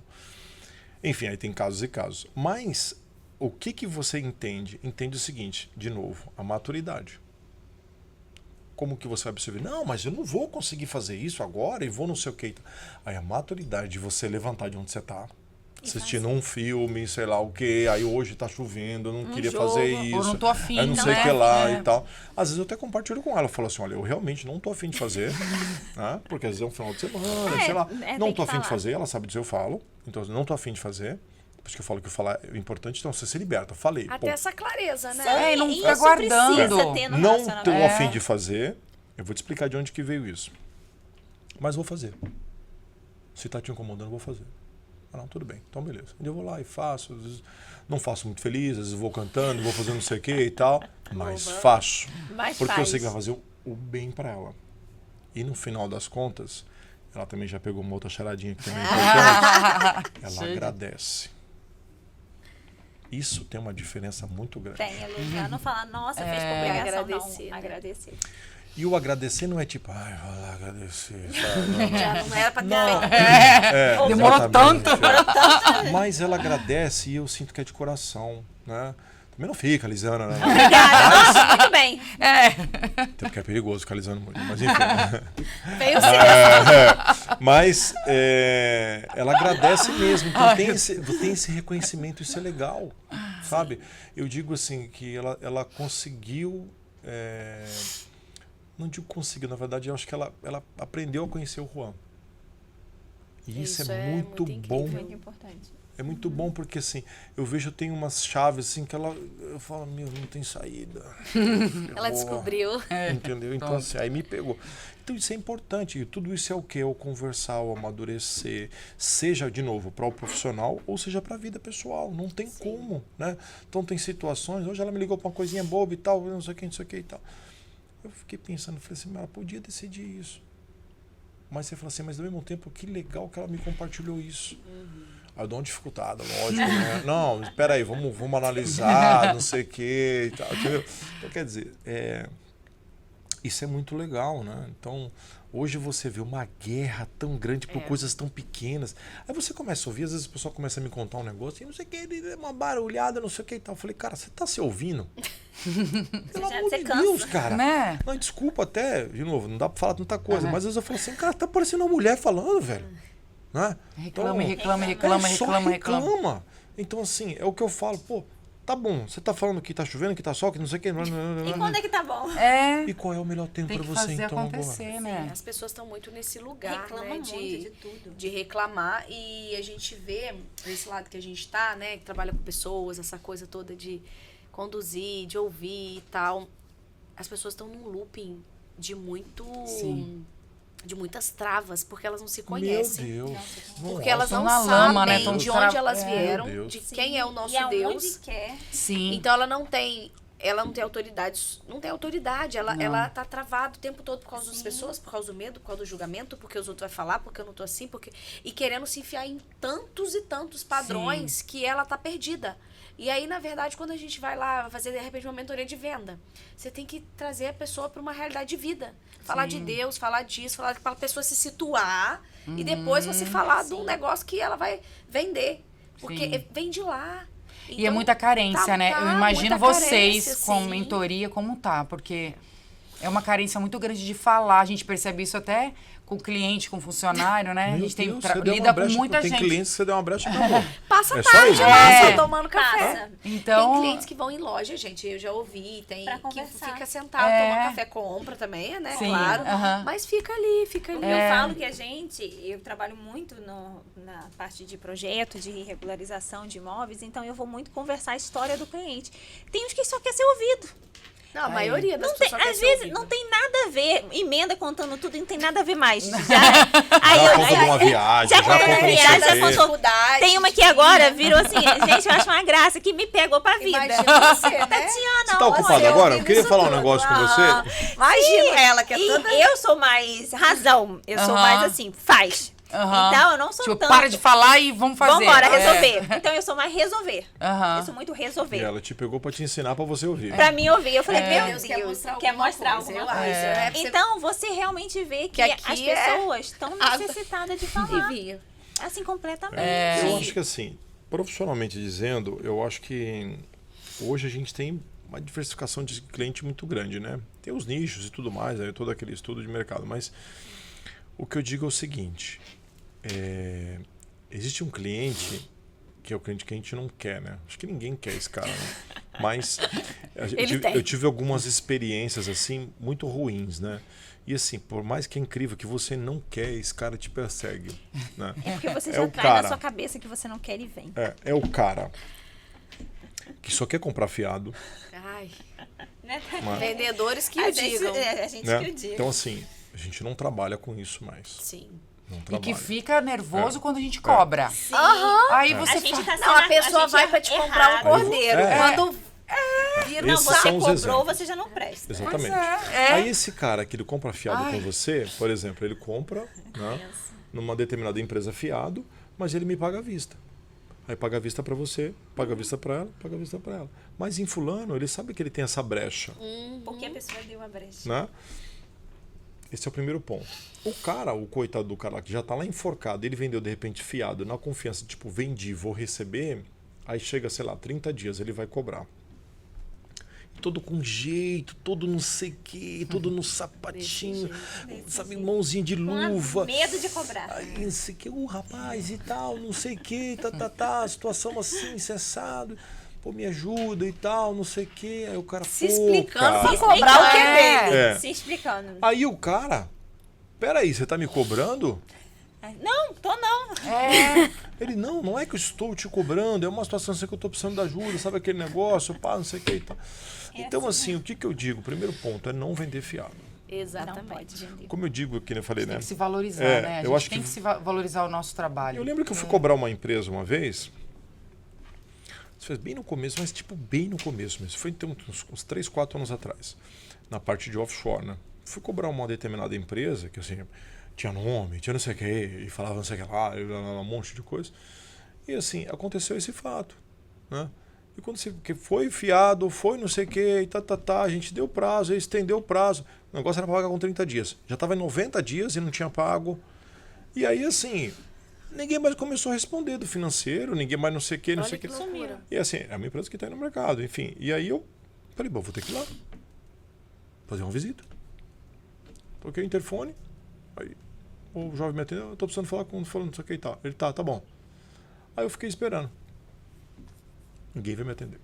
Enfim, aí tem casos e casos. Mas o que você entende? Entende o seguinte, de novo, a maturidade. Como que você vai absorver? Não, mas eu não vou conseguir fazer isso agora e vou não sei o que. Aí a maturidade de você levantar de onde você está, assistindo um filme, sei lá o que, aí hoje tá chovendo, eu não queria jogo, fazer ou isso. não tô afim, aí não não sei o é que lá afim, e tal. Às vezes eu até compartilho com ela, eu falo assim, olha, eu realmente não tô afim de fazer, né? Porque às vezes é um final de semana, sei lá. Não tem tô que afim de falar. fazer, ela sabe disso, eu falo. Então, não tô afim de fazer. Por isso que eu falo que o falar é importante, então você se liberta. Falei, Até pô, essa clareza, né? É, e não isso fica guardando. precisa ter no não relacionamento. tô afim de fazer, eu vou te explicar de onde que veio isso. Mas vou fazer. Se tá te incomodando, eu vou fazer. Ah, não, tudo bem, então beleza. Eu vou lá e faço, às vezes não faço muito feliz, às vezes vou cantando, vou fazendo não sei o que e tal, mas faço. Mas Porque eu faz. sei que vai fazer o bem para ela. E no final das contas, ela também já pegou uma outra charadinha que também é importante, ela agradece. Isso tem uma diferença muito grande. Tem, elogiar, não falar, nossa, fez publicação, agradecer, não, né? agradecer. E o agradecer não é tipo, ai, vai lá agradecer, sabe? Já não era pra ter Não. feito. Demorou Exatamente, tanto. é. Mas ela agradece e eu sinto que é de coração, né? Também não fica alisando, né? Obrigada, nossa, muito bem. Até porque é perigoso ficar alisando muito, mas enfim. Veio o silêncio. Mas ela agradece mesmo. Então tem esse reconhecimento, isso é legal, sabe? Eu digo assim, que ela conseguiu... não digo conseguiu, na verdade, eu acho que ela aprendeu a conhecer o Juan. E isso é muito bom. Muito importante. É muito bom porque, assim, eu vejo, tem umas chaves, assim, que eu falo, meu, não tem saída. Ela descobriu. Entendeu? Então, assim, aí me pegou. Então, isso é importante. E tudo isso é o quê? É o conversar, o amadurecer. Seja, de novo, para o profissional ou seja para a vida pessoal. Não tem como, né? Então, tem situações... Hoje ela me ligou para uma coisinha boba e tal, não sei o que e tal. Eu fiquei pensando, falei assim, mas ela podia decidir isso. Mas você fala assim, mas ao mesmo tempo, que legal que ela me compartilhou isso. Aí eu dou uma dificuldade, lógico, né? Não, espera aí, vamos analisar, não sei o que e tal. Entendeu? Então, quer dizer, isso é muito legal, né? Então, hoje você vê uma guerra tão grande por coisas tão pequenas. Aí você começa a ouvir, às vezes o pessoal começa a me contar um negócio e não sei o que, ele é uma barulhada, não sei o que e tal. Eu falei, cara, você tá se ouvindo? Pelo amor de Deus, cara. Né? Não, desculpa até, de novo, não dá pra falar tanta coisa, mas às vezes eu falo assim, cara, tá parecendo uma mulher falando, velho. Né? Reclama, Então, reclama. reclama. Então, assim, é o que eu falo, pô, tá bom, você tá falando que tá chovendo, que tá sol, que não sei o que. E quando é que tá bom? E qual é o melhor tempo Tem pra que você, fazer então, acontecer, agora? né? As pessoas estão muito nesse lugar, Reclama né, muito de tudo. de reclamar, e a gente vê esse lado que a gente tá, né, que trabalha com pessoas, essa coisa toda de conduzir, de ouvir e tal. As pessoas estão num looping de muitas travas, porque elas não se conhecem. Meu Deus. Porque elas não Tão na lama, sabem né? Tão de onde tra- elas É. vieram, Meu Deus. de quem é o nosso E aonde Deus. quer. Sim. Então ela não tem autoridade, ela tá travada o tempo todo por causa das pessoas, por causa do medo, por causa do julgamento, porque os outros vão falar, porque eu não tô assim, e querendo se enfiar em tantos e tantos padrões que ela tá perdida. E aí, na verdade, quando a gente vai lá fazer, de repente, uma mentoria de venda, você tem que trazer a pessoa para uma realidade de vida. Falar de Deus, falar disso, falar para a pessoa se situar e depois você falar de um negócio que ela vai vender. Porque vem de lá. E é Então, muita carência, né? Eu imagino muita vocês carência, com sim. mentoria como tá, porque é uma carência muito grande de falar. A gente percebe isso até com o cliente, com o funcionário, né? A Meu gente tem Deus, você deu uma lida com brecha, muita tem gente. clientes que você deu uma brecha e acabou. Passa É só tarde isso, lá, né? só tomando café. Passa. Então, Tem clientes que vão em loja, gente, eu já ouvi, tem Pra que conversar. fica sentado, toma café, compra também, né? Sim, Claro. aham. Mas fica ali. Eu falo que eu trabalho muito na parte de projeto, de regularização de imóveis, então eu vou muito conversar a história do cliente. Tem uns que só quer ser ouvido. Não, a maioria das Não tem, pessoas quer às ser vezes ouvida. não tem nada a ver, emenda contando tudo e não tem nada a ver mais. Já conta de uma viagem, já conta de uma viagem, já contou. dificuldade. Tem uma que agora virou assim, gente, eu acho uma graça, que me pegou pra vida. Imagina você, né? Tatiana, Você tá ocupada olha, agora? Eu ouvindo queria isso falar um tudo. negócio com você. Imagina ela, que é E toda... eu sou mais razão, eu sou Aham. mais assim, faz. Aham. Então eu não sou tipo, tanto. para de falar e vamos fazer. Vambora, É. resolver. Então eu sou mais resolver. Aham. Eu sou muito resolver. E ela te pegou pra te ensinar pra você ouvir. Pra mim ouvir, eu falei, meu Deus, Deus, quer quer mostrar mostrar alguma alguma coisa, coisa. né? Pra você- Então você realmente vê que, Que aqui as é pessoas estão água necessitadas de E falar. vinho. Assim, completamente. Eu acho que assim, profissionalmente dizendo, eu acho que hoje a gente tem uma diversificação de cliente muito grande, né? Tem os nichos e tudo mais, aí todo aquele estudo de mercado, mas o que eu digo é o seguinte, existe um cliente que é o cliente que a gente não quer, né? Acho que ninguém quer esse cara, né? Mas eu tive algumas experiências assim muito ruins, né? E assim, por mais que é incrível que você não quer, esse cara te persegue, né? É porque você É já o traz cara. na sua cabeça que você não quer e vem. É o cara que só quer comprar fiado, Ai, Né? mas, vendedores que o digam. A gente né? que o diga. Então assim, a gente não trabalha com isso mais. Sim. Não E trabalha. que fica nervoso quando a gente cobra. Aham. Aí A você gente fala. tá Não, a sendo- pessoa gente vai é pra te comprar um errado. cordeiro. É. Quando vira Não, Esses você são os cobrou, exemplos. você já não presta. Exatamente. É. Aí esse cara que ele compra fiado com você, por exemplo, ele compra, né, numa determinada empresa fiado, mas ele me paga à vista. Aí paga a vista para você, paga a vista para ela, paga a vista para ela. Mas em fulano, ele sabe que ele tem essa brecha, Porque a pessoa deu a brecha. né? Esse é o primeiro ponto. O coitado do cara lá, que já tá lá enforcado, ele vendeu de repente fiado, na confiança, tipo, vendi, vou receber, aí chega, sei lá, 30 dias, ele vai cobrar. Todo com jeito, todo não sei o quê, todo no sapatinho, sabe, mãozinha de luva. Medo de cobrar. Aí não sei o que, rapaz e tal, não sei o que, situação assim, cessado. Pô, me ajuda e tal, não sei o que. Aí o cara, Se pô, explicando cara. pra cobrar o que é dele. É. Se explicando. Aí o cara, peraí, você tá me cobrando? Não, tô não. Ele, não é que eu estou te cobrando, é uma situação assim que eu tô precisando de ajuda, sabe aquele negócio, pá, não sei o que e tal. Então, assim, o que eu digo? O primeiro ponto é não vender fiado. Não Exatamente. pode vender. Como eu digo, que eu falei, né? Tem que se valorizar, É, né? A eu gente acho tem que- que se valorizar o nosso trabalho. Eu lembro que eu fui cobrar uma empresa uma vez. Isso fez bem no começo, mas tipo bem no começo mesmo. Foi então, uns 3, 4 anos atrás. Na parte de offshore, né? Fui cobrar uma determinada empresa, que assim, tinha nome, tinha não sei o que, e falava não sei o que lá, e um monte de coisa. E assim, aconteceu esse fato, né? E quando você que foi fiado, foi não sei o que, e a gente deu prazo, estendeu o prazo. O negócio era para pagar com 30 dias. Já estava em 90 dias e não tinha pago. E aí, assim, ninguém mais começou a responder do financeiro, ninguém mais não sei o que, não Olha sei o que que. loucura. E assim, é uma empresa que está aí no mercado, enfim. E aí eu falei, bom, vou ter que ir lá. Fazer uma visita. Toquei o interfone. Aí o jovem me atendeu, eu tô precisando falar com falando não sei o que e tal. Ele, tá bom. Aí eu fiquei esperando. Ninguém veio me atender.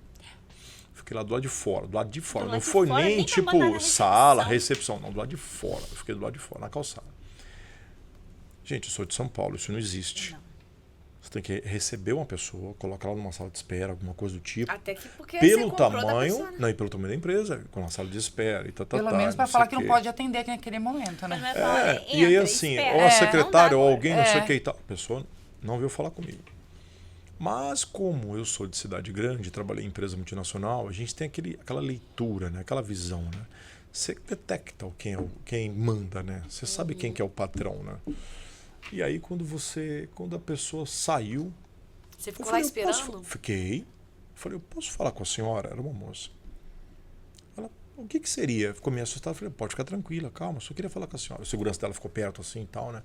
Fiquei lá do lado de fora, do lado de fora. Do Não lado de foi fora, nem nem pra mandar na tipo sala, recepção. recepção, não, do lado de fora. Eu fiquei do lado de fora, na calçada. Gente, eu sou de São Paulo, isso não existe. Não. Você tem que receber uma pessoa, colocar ela numa sala de espera, alguma coisa do tipo. Até que porque Pelo você comprou da tamanho, pessoa, né? não, e pelo tamanho da empresa, com uma sala de espera e tal, Pelo menos para falar que não pode atender naquele momento, né? Mas vai falar, E aí entra, assim, espera. ou a secretária Não ou dá alguém, não sei o que e tal. A pessoa não veio falar comigo. Mas como eu sou de cidade grande, trabalhei em empresa multinacional, a gente tem aquela leitura, né? Aquela visão, né? Você detecta quem manda, né? Você sabe quem que é o patrão, né? E aí quando a pessoa saiu, Você eu ficou lá falei, esperando? Fiquei. Falei, eu posso falar com a senhora? Era uma moça. Ela, o que seria? Ficou meio assustada. Falei, pode ficar tranquila, calma, só queria falar com a senhora. A segurança dela ficou perto assim e tal, né?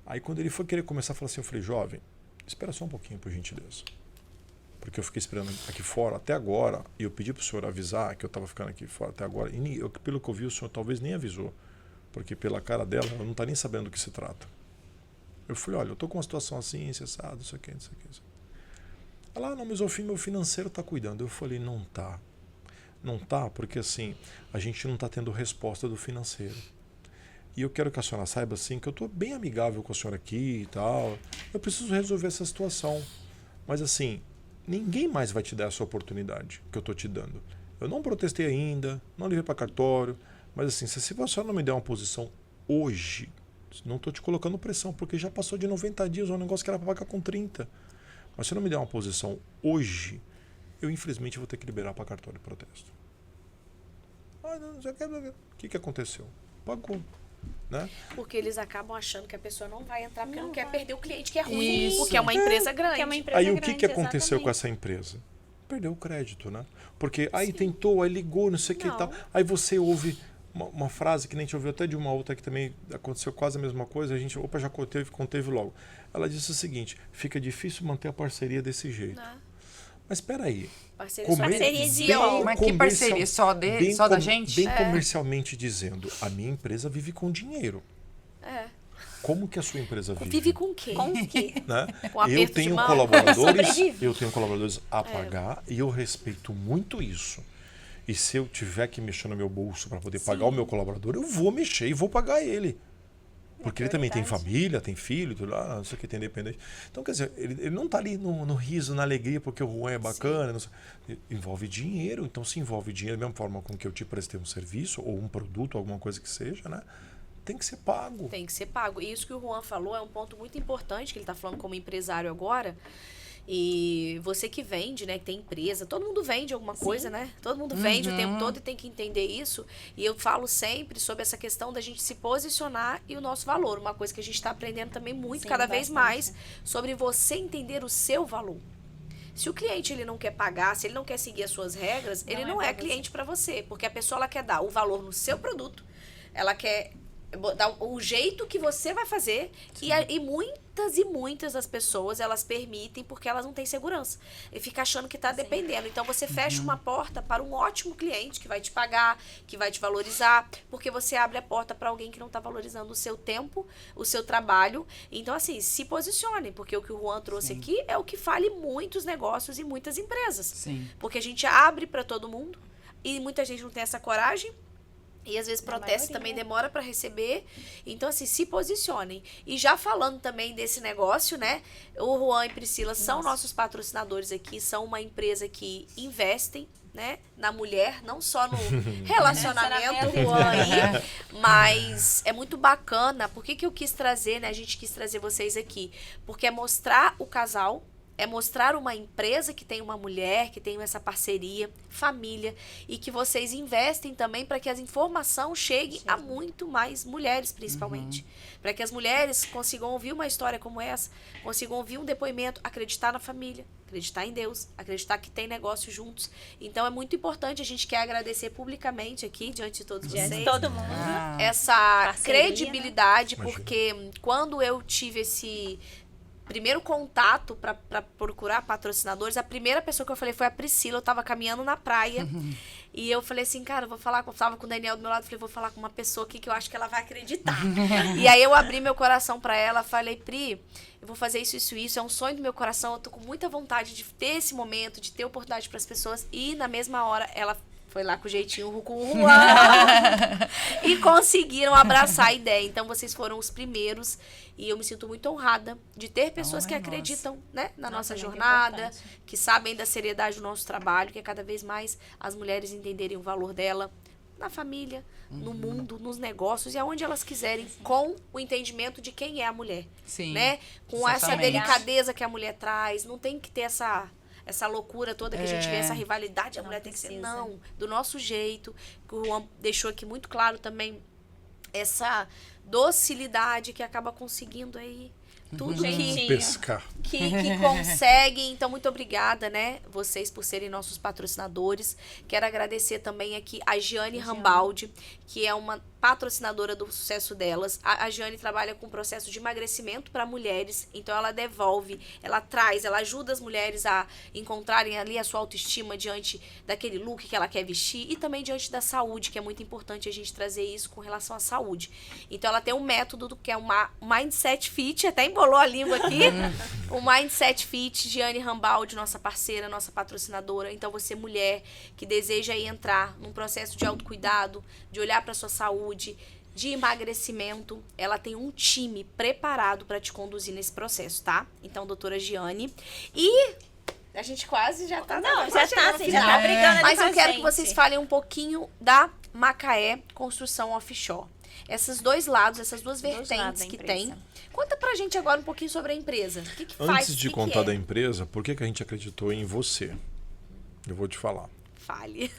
Aí quando ele foi querer começar a falar assim, eu falei, jovem, espera só um pouquinho, por gentileza. Porque eu fiquei esperando aqui fora até agora, e eu pedi para o senhor avisar que eu estava ficando aqui fora até agora. E pelo que eu vi, o senhor talvez nem avisou. Porque pela cara dela, ela não está nem sabendo do que se trata. Eu falei, olha, eu estou com uma situação assim, cessado, isso aqui, isso aqui. Ela, não, mas meu financeiro está cuidando. Eu falei, não tá. Não tá, porque assim, a gente não está tendo resposta do financeiro. E eu quero que a senhora saiba assim, que eu estou bem amigável com a senhora aqui e tal. Eu preciso resolver essa situação. Mas assim, ninguém mais vai te dar essa oportunidade que eu estou te dando. Eu não protestei ainda, não levei para cartório. Mas assim, se a senhora não me der uma posição hoje, não estou te colocando pressão, porque já passou de 90 dias, um negócio que era para pagar com 30. Mas se não me der uma posição hoje, eu infelizmente vou ter que liberar para cartório de protesto. Não sei o que aconteceu? Pagou. Né? Porque eles acabam achando que a pessoa não vai entrar porque não quer perder o cliente, que é ruim, Isso. porque é uma empresa grande. Que é uma empresa Aí o grande, que aconteceu com exatamente. essa empresa? Perdeu o crédito, né? Porque aí tentou, aí ligou, não sei o que e tal. Aí você ouve uma frase que nem a gente ouviu até de uma outra que também aconteceu quase a mesma coisa, a gente, já conteve logo. Ela disse o seguinte, fica difícil manter a parceria desse jeito. Não. Mas espera aí. Parceria só Parceria beneficia. de ó. Mas que parceria? Só da gente? Bem comercialmente dizendo, a minha empresa vive com dinheiro. É. Como que a sua empresa vive? Vive com quem? Com o quê? Né? Com aperto eu de tenho mão. colaboradores, Sobrevive. eu tenho colaboradores a pagar e eu respeito muito isso. E se eu tiver que mexer no meu bolso para poder pagar o meu colaborador, eu vou mexer e vou pagar ele. Porque ele também tem família, tem filho, tudo lá, não sei o que, tem independente. Então, quer dizer, ele não está ali no riso, na alegria, porque o Juan é bacana. Não sei. Envolve dinheiro. Então, se envolve dinheiro, da mesma forma com que eu te prestei um serviço, ou um produto, alguma coisa que seja, né? Tem que ser pago. Tem que ser pago. E isso que o Juan falou é um ponto muito importante, que ele está falando como empresário agora, E você que vende, né, que tem empresa, todo mundo vende alguma coisa, né? Todo mundo vende o tempo todo e tem que entender isso. E eu falo sempre sobre essa questão da gente se posicionar e o nosso valor. Uma coisa que a gente está aprendendo também muito, Sim, cada vez bastante. mais, sobre você entender o seu valor. Se o cliente ele não quer pagar, se ele não quer seguir as suas regras, ele não é pra cliente para você. Porque a pessoa ela quer dar o valor no seu produto, ela quer dar o jeito que você vai fazer e muitas das pessoas elas permitem porque elas não têm segurança e fica achando que tá dependendo. Então você fecha uma porta para um ótimo cliente que vai te pagar, que vai te valorizar, porque você abre a porta para alguém que não tá valorizando o seu tempo, o seu trabalho. Então assim, se posicionem, porque o que o Juan trouxe aqui é o que fale muitos negócios e muitas empresas. Sim. Porque a gente abre para todo mundo e muita gente não tem essa coragem. E às vezes protesto também demora para receber. Então, assim, se posicionem. E já falando também desse negócio, né? O Juan e Priscila são nossos patrocinadores aqui. São uma empresa que investem, né, na mulher, não só no relacionamento, Juan aí, mas é muito bacana. Por que eu quis trazer, né? A gente quis trazer vocês aqui. Porque é mostrar o casal, é mostrar uma empresa que tem uma mulher, que tem essa parceria, família, e que vocês investem também para que a informação chegue a muito mais mulheres, principalmente. Para que as mulheres consigam ouvir uma história como essa, consigam ouvir um depoimento, acreditar na família, acreditar em Deus, acreditar que tem negócio juntos. Então é muito importante, a gente quer agradecer publicamente aqui, diante de todos vocês. Diante de todo mundo. Essa Parceria, credibilidade, né? porque quando eu tive esse primeiro contato para procurar patrocinadores, a primeira pessoa que eu falei foi a Priscila. Eu tava caminhando na praia e eu falei assim, cara, eu vou falar, eu tava com o Daniel do meu lado, falei, vou falar com uma pessoa aqui que eu acho que ela vai acreditar. E aí eu abri meu coração para ela, falei, Pri, eu vou fazer isso, é um sonho do meu coração, eu tô com muita vontade de ter esse momento, de ter oportunidade para as pessoas. E na mesma hora ela foi lá com o jeitinho com o Juan e conseguiram abraçar a ideia. Então, vocês foram os primeiros e eu me sinto muito honrada de ter pessoas que acreditam, né, na nossa jornada, que sabem da seriedade do nosso trabalho, que é cada vez mais as mulheres entenderem o valor dela na família, no mundo, nos negócios e aonde elas quiserem, com o entendimento de quem é a mulher. Sim, né? Com essa exatamente. delicadeza que a mulher traz. Não tem que ter essa loucura toda que a gente vê, essa rivalidade, a mulher tem que ser, não, do nosso jeito, que o Juan deixou aqui muito claro também, essa docilidade que acaba conseguindo aí tudo Pescar. que conseguem. Então, muito obrigada, né, vocês por serem nossos patrocinadores. Quero agradecer também aqui a Giane Rambaldi, que é uma patrocinadora do sucesso delas. A Giane trabalha com processo de emagrecimento para mulheres, então ela devolve, ela traz, ela ajuda as mulheres a encontrarem ali a sua autoestima diante daquele look que ela quer vestir e também diante da saúde, que é muito importante a gente trazer isso com relação à saúde. Então ela tem um método que é uma Mindset Fit, até embolou a língua aqui, o Mindset Fit, Giane Rambaldi, nossa parceira, nossa patrocinadora. Então você, mulher, que deseja aí entrar num processo de autocuidado, de olhar para sua saúde, de emagrecimento, ela tem um time preparado para te conduzir nesse processo, tá? Então, doutora Giane. E a gente quase já tá... Não, já tá brigando ali Mas com eu a quero gente. que vocês falem um pouquinho da Macaé Construção Offshore. Esses dois lados, essas duas lados vertentes da que empresa. tem. Conta pra gente agora um pouquinho sobre a empresa. O que faz? Antes de o que contar é? da empresa, por que a gente acreditou em você? Eu vou te falar. Fale.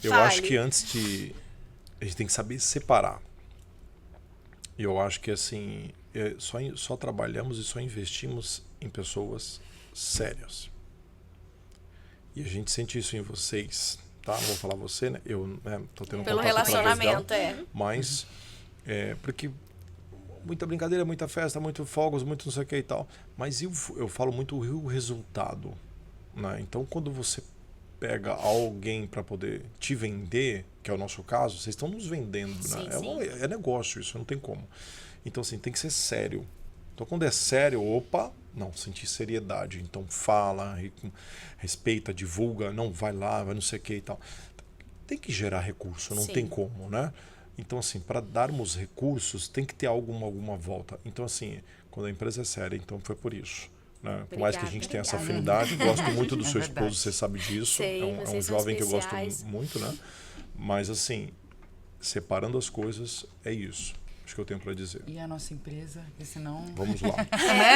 Eu Fale. acho que antes de... A gente tem que saber separar. Eu acho que assim, só trabalhamos e só investimos em pessoas sérias. E a gente sente isso em vocês, tá? Não vou falar você, né? Eu tô tendo Pelo contato através relacionamento, dela, mas porque muita brincadeira, muita festa, muito fogos, muito não sei o que e tal. Mas eu falo muito o resultado, né? Então, quando você pega alguém para poder te vender, que é o nosso caso, vocês estão nos vendendo, Sim, né? sim. É negócio, isso não tem como. Então, assim, tem que ser sério. Então, quando é sério, opa, não, sentir seriedade. Então, fala, respeita, divulga, não vai lá, vai não sei o que e tal. Tem que gerar recurso, não Sim. tem como, né? Então, assim, para darmos recursos, tem que ter alguma volta. Então, assim, quando a empresa é séria, então foi por isso. Né? Por mais que a gente tenha essa afinidade, gosto muito do seu esposo, você sabe disso. Sei, é um vocês são jovem que eu gosto especiais. muito, né? Mas, assim, separando as coisas, é isso. Acho que eu tenho para dizer. E a nossa empresa, porque senão... Vamos lá.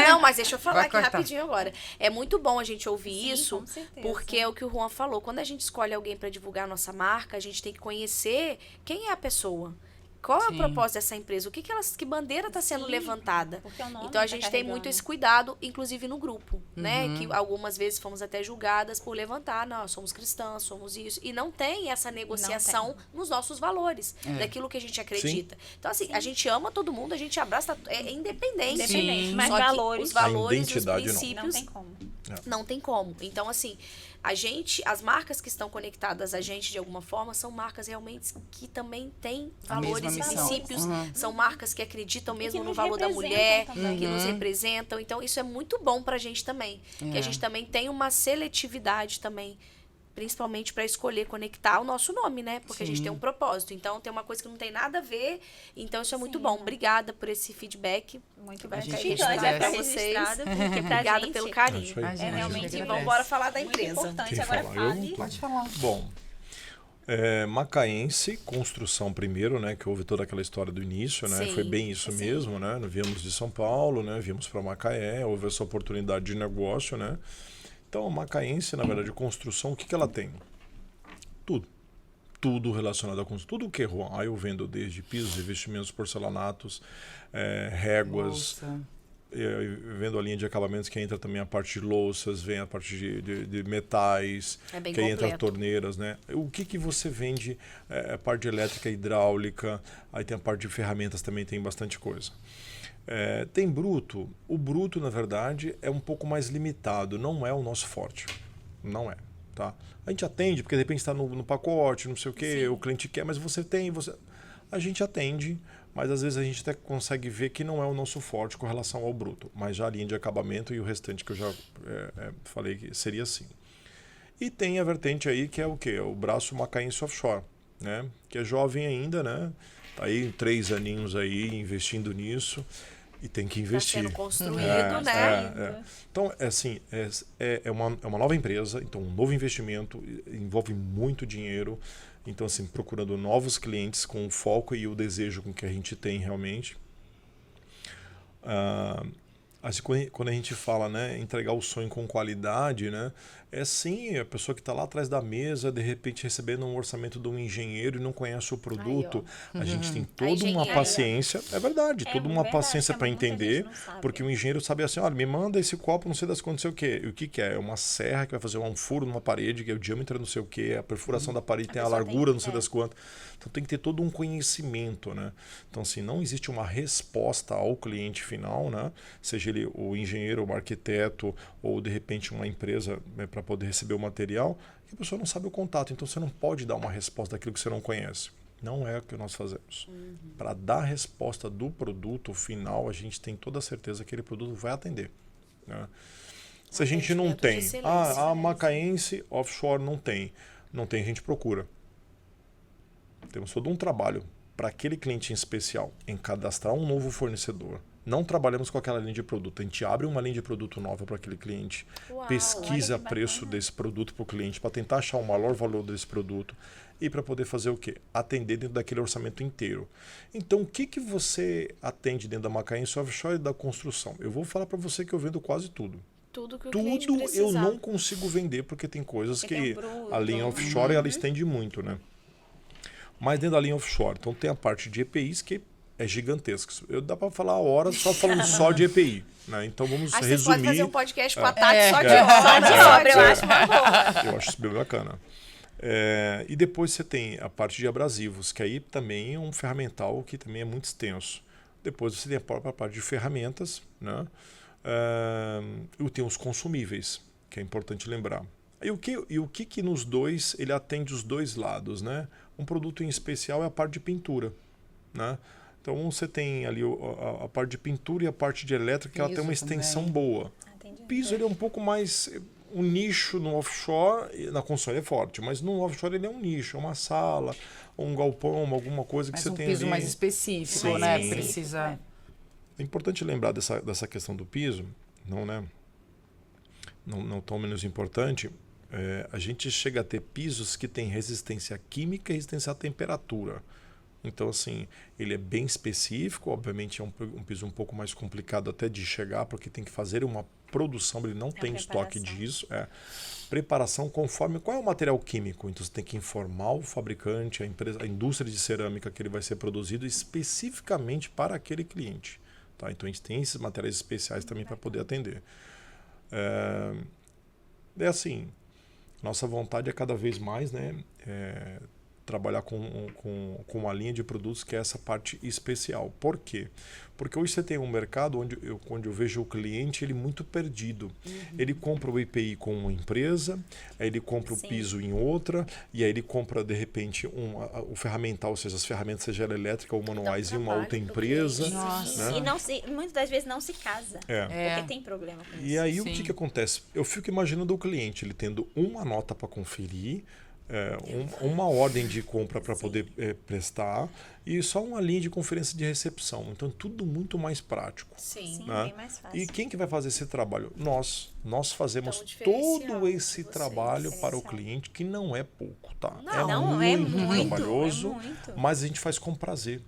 Não, mas deixa eu falar Vai aqui cortar. rapidinho agora. É muito bom a gente ouvir Sim, isso, com certeza. porque é o que o Juan falou. Quando a gente escolhe alguém para divulgar a nossa marca, a gente tem que conhecer quem é a pessoa. Qual é o Sim. propósito dessa empresa? Que bandeira está sendo Sim, levantada? porque o nome Então a tá gente tem carregando. muito esse cuidado, inclusive no grupo, né? Que algumas vezes fomos até julgadas por levantar, nós somos cristãs, somos isso. E não tem essa negociação nos nossos valores, daquilo que a gente acredita. Então, assim, a gente ama todo mundo, a gente abraça, é independente. Independente, Sim. mas Só que valores, os valores, A os identidade não. não princípios, tem como. não tem como. Então, assim, as marcas que estão conectadas a gente de alguma forma são marcas realmente que também têm A valores e mesma missão. princípios. São marcas que acreditam mesmo que no nos valor da representam mulher, também. que nos representam. Então, isso é muito bom pra gente também. Que a gente também tem uma seletividade também. Principalmente para escolher conectar o nosso nome, né? Porque a gente Sim. tem um propósito. Então, tem uma coisa que não tem nada a ver. Então, isso é muito bom. Obrigada por esse feedback. Muito Vai bem. ficar Então, já registrado tá pra vocês. registrado, porque pra Obrigada gente pelo É carinho. isso aí. A gente é realmente agradece. Então, bora falar da muito empresa. importante. Quem Agora fala? Eu? fale. Pode falar. Bom, Macaense, construção primeiro, né? Que houve toda aquela história do início, né? Sim, Foi bem isso sim. mesmo, né? Nós viemos de São Paulo, né? Viemos para Macaé, houve essa oportunidade de negócio, né? Então, a Macaense, na verdade, construção, o que ela tem? Tudo. Tudo relacionado a construção. Tudo o que, Juan? Aí eu vendo desde pisos, revestimentos, porcelanatos, réguas, Louça. vendo a linha de acabamentos que entra também a parte de louças, vem a parte de metais, É bem que aí entra completo. torneiras, né? O que você vende? A parte de elétrica, hidráulica, aí tem a parte de ferramentas também, tem bastante coisa. Tem bruto. O bruto, na verdade, é um pouco mais limitado, não é o nosso forte. Não é, tá? A gente atende, porque de repente está no pacote, não sei o quê, o cliente quer, mas a gente atende, mas às vezes a gente até consegue ver que não é o nosso forte com relação ao bruto, mas já a linha de acabamento e o restante que eu já falei que seria assim. E tem a vertente aí que é o quê? O braço macaense offshore, né? Que é jovem ainda, né? Tá aí 3 aninhos aí investindo nisso e tem que Está investir. sendo construído, É, né? Então, assim, é uma nova empresa, então um novo investimento, envolve muito dinheiro. Então, assim, procurando novos clientes com o foco e o desejo com que a gente tem realmente. Assim, quando a gente fala, né, entregar o sonho com qualidade, né, é sim a pessoa que está lá atrás da mesa, de repente recebendo um orçamento de um engenheiro e não conhece o produto. A gente tem toda uma engenheira. paciência, é verdade, toda uma verdade, paciência é para muita gente entender, não sabe. porque o engenheiro sabe assim, olha, me manda esse copo, não sei das quantas, não sei o quê. E o que é? É uma serra que vai fazer um furo numa parede, que é o diâmetro não sei o quê, a perfuração da parede tem a pessoa largura, tem- não sei das quantas. Então tem que ter todo um conhecimento, né? Então, assim, não existe uma resposta ao cliente final, né? Seja ele o engenheiro, o arquiteto ou, de repente, uma empresa, né, para poder receber o material, que a pessoa não sabe o contato. Então, você não pode dar uma resposta daquilo que você não conhece. Não é o que nós fazemos. Para dar a resposta do produto final, a gente tem toda a certeza que aquele produto vai atender, né? Se a gente não atendimento de tem, excelência, a macaense offshore não tem, a gente procura. Temos todo um trabalho para aquele cliente em especial, em cadastrar um novo fornecedor. Não trabalhamos com aquela linha de produto. A gente abre uma linha de produto nova para aquele cliente, Uau, pesquisa olha que preço bacana. desse produto para o cliente, para tentar achar o maior valor desse produto e para poder fazer o quê? Atender dentro daquele orçamento inteiro. Então, o que você atende dentro da Macaense Offshore e da construção? Eu vou falar para você que eu vendo quase tudo. Tudo que o cliente Tudo precisar. eu não consigo vender porque tem coisas Porque que tem o bruto. a linha offshore ela estende muito, né? Mas dentro da linha offshore, então tem a parte de EPIs que é gigantesca. Dá para falar horas só falando só de EPI, né? Então vamos Acho que vocês podem resumir. fazer um podcast com a Tati só de Só de obra, eu ódio. acho uma boa. Eu acho isso bem bacana. E depois você tem a parte de abrasivos, que aí também é um ferramental que também é muito extenso. Depois você tem a própria parte de ferramentas, né? E tem os consumíveis, que é importante lembrar. E o que nos dois, ele atende os dois lados, né? Um produto em especial é a parte de pintura, né? Então você tem ali a parte de pintura e a parte de elétrica, que ela tem uma Piso extensão também. boa. Entendi. O piso ele é um pouco mais um nicho no offshore, e na construção ele é forte, mas no offshore ele é um nicho, é uma sala, um galpão, alguma coisa que Mas você um tem piso ali. mais específico, Sim. né? Sim. Precisa... É importante lembrar dessa questão do piso, não, né? Não tão menos importante. A gente chega a ter pisos que têm resistência química e resistência à temperatura. Então, assim, ele é bem específico, obviamente é um piso um pouco mais complicado até de chegar, porque tem que fazer uma produção, ele não tem estoque disso. Preparação conforme qual é o material químico. Então, você tem que informar o fabricante, a indústria de cerâmica que ele vai ser produzido especificamente para aquele cliente. Tá? Então, a gente tem esses materiais especiais também para poder atender. É assim, nossa vontade é cada vez mais, né, trabalhar com uma linha de produtos que é essa parte especial. Por quê? Porque hoje você tem um mercado onde eu vejo o cliente ele muito perdido. Ele compra o EPI com uma empresa, aí ele compra o piso em outra, e aí ele compra, de repente, o ferramental, ou seja, as ferramentas, seja ela elétrica ou manuais, em uma outra empresa. Né? E muitas das vezes não se casa, porque tem problema com isso. E aí o que acontece? Eu fico imaginando o cliente, ele tendo uma nota para conferir, uma ordem de compra para poder prestar e só uma linha de conferência de recepção. Então, tudo muito mais prático. Sim, né? bem mais fácil. E quem que vai fazer esse trabalho? Nós fazemos Então, todo esse trabalho para o cliente, que não é pouco, tá? Não, é é muito muito trabalhoso, é muito. mas a gente faz com prazer.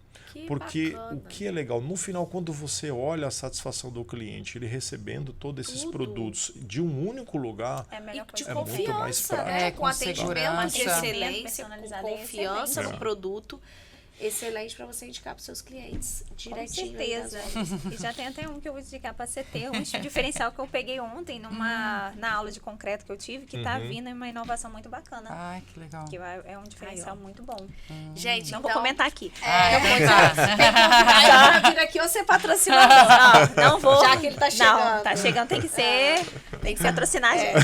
Porque bacana. o que é legal, no final, quando você olha a satisfação do cliente, ele recebendo todos esses produtos de um único lugar, É a melhor De coisa. muito mais confiança, prático. né? Com Com atendimento de segurança. excelência, com Personalizado e confiança excelente. no produto. Excelente para você indicar para seus clientes Com direitinho. aí nas certeza. horas. E já tem até um que eu vou indicar para CT, um diferencial que eu peguei ontem na aula de concreto que eu tive, que tá vindo uma inovação muito bacana. Ai, que legal. Que é um diferencial muito bom. Gente, Não então, vou comentar aqui. Não vou dizer. Tem convidado pra vir aqui ou ser patrocinador. Não vou. Já que ele tá chegando. Não, tá chegando, tem que patrocinar a gente.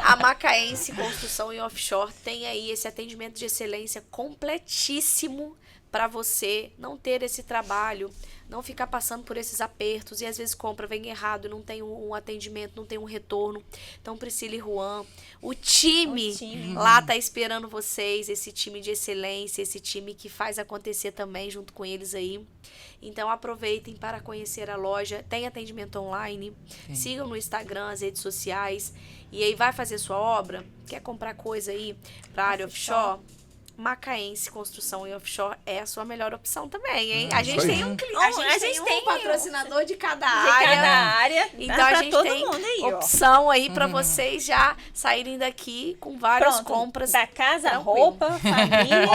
A Macaense Construção e Offshore tem aí esse atendimento de excelência completíssimo para você não ter esse trabalho, não ficar passando por esses apertos e às vezes compra, vem errado, não tem um atendimento, não tem um retorno. Então, Priscila e Juan, o time lá tá esperando vocês, esse time de excelência, esse time que faz acontecer também junto com eles aí. Então, aproveitem para conhecer a loja, tem atendimento online, sigam no Instagram, as redes sociais, e aí vai fazer sua obra, quer comprar coisa aí para a área offshore? Macaense Construção e Offshore é a sua melhor opção também, hein? A gente tem um patrocinador de cada área. Então a gente todo tem mundo aí, ó. opção aí para vocês já saírem daqui com várias compras. Da casa, tranquilo. roupa, família,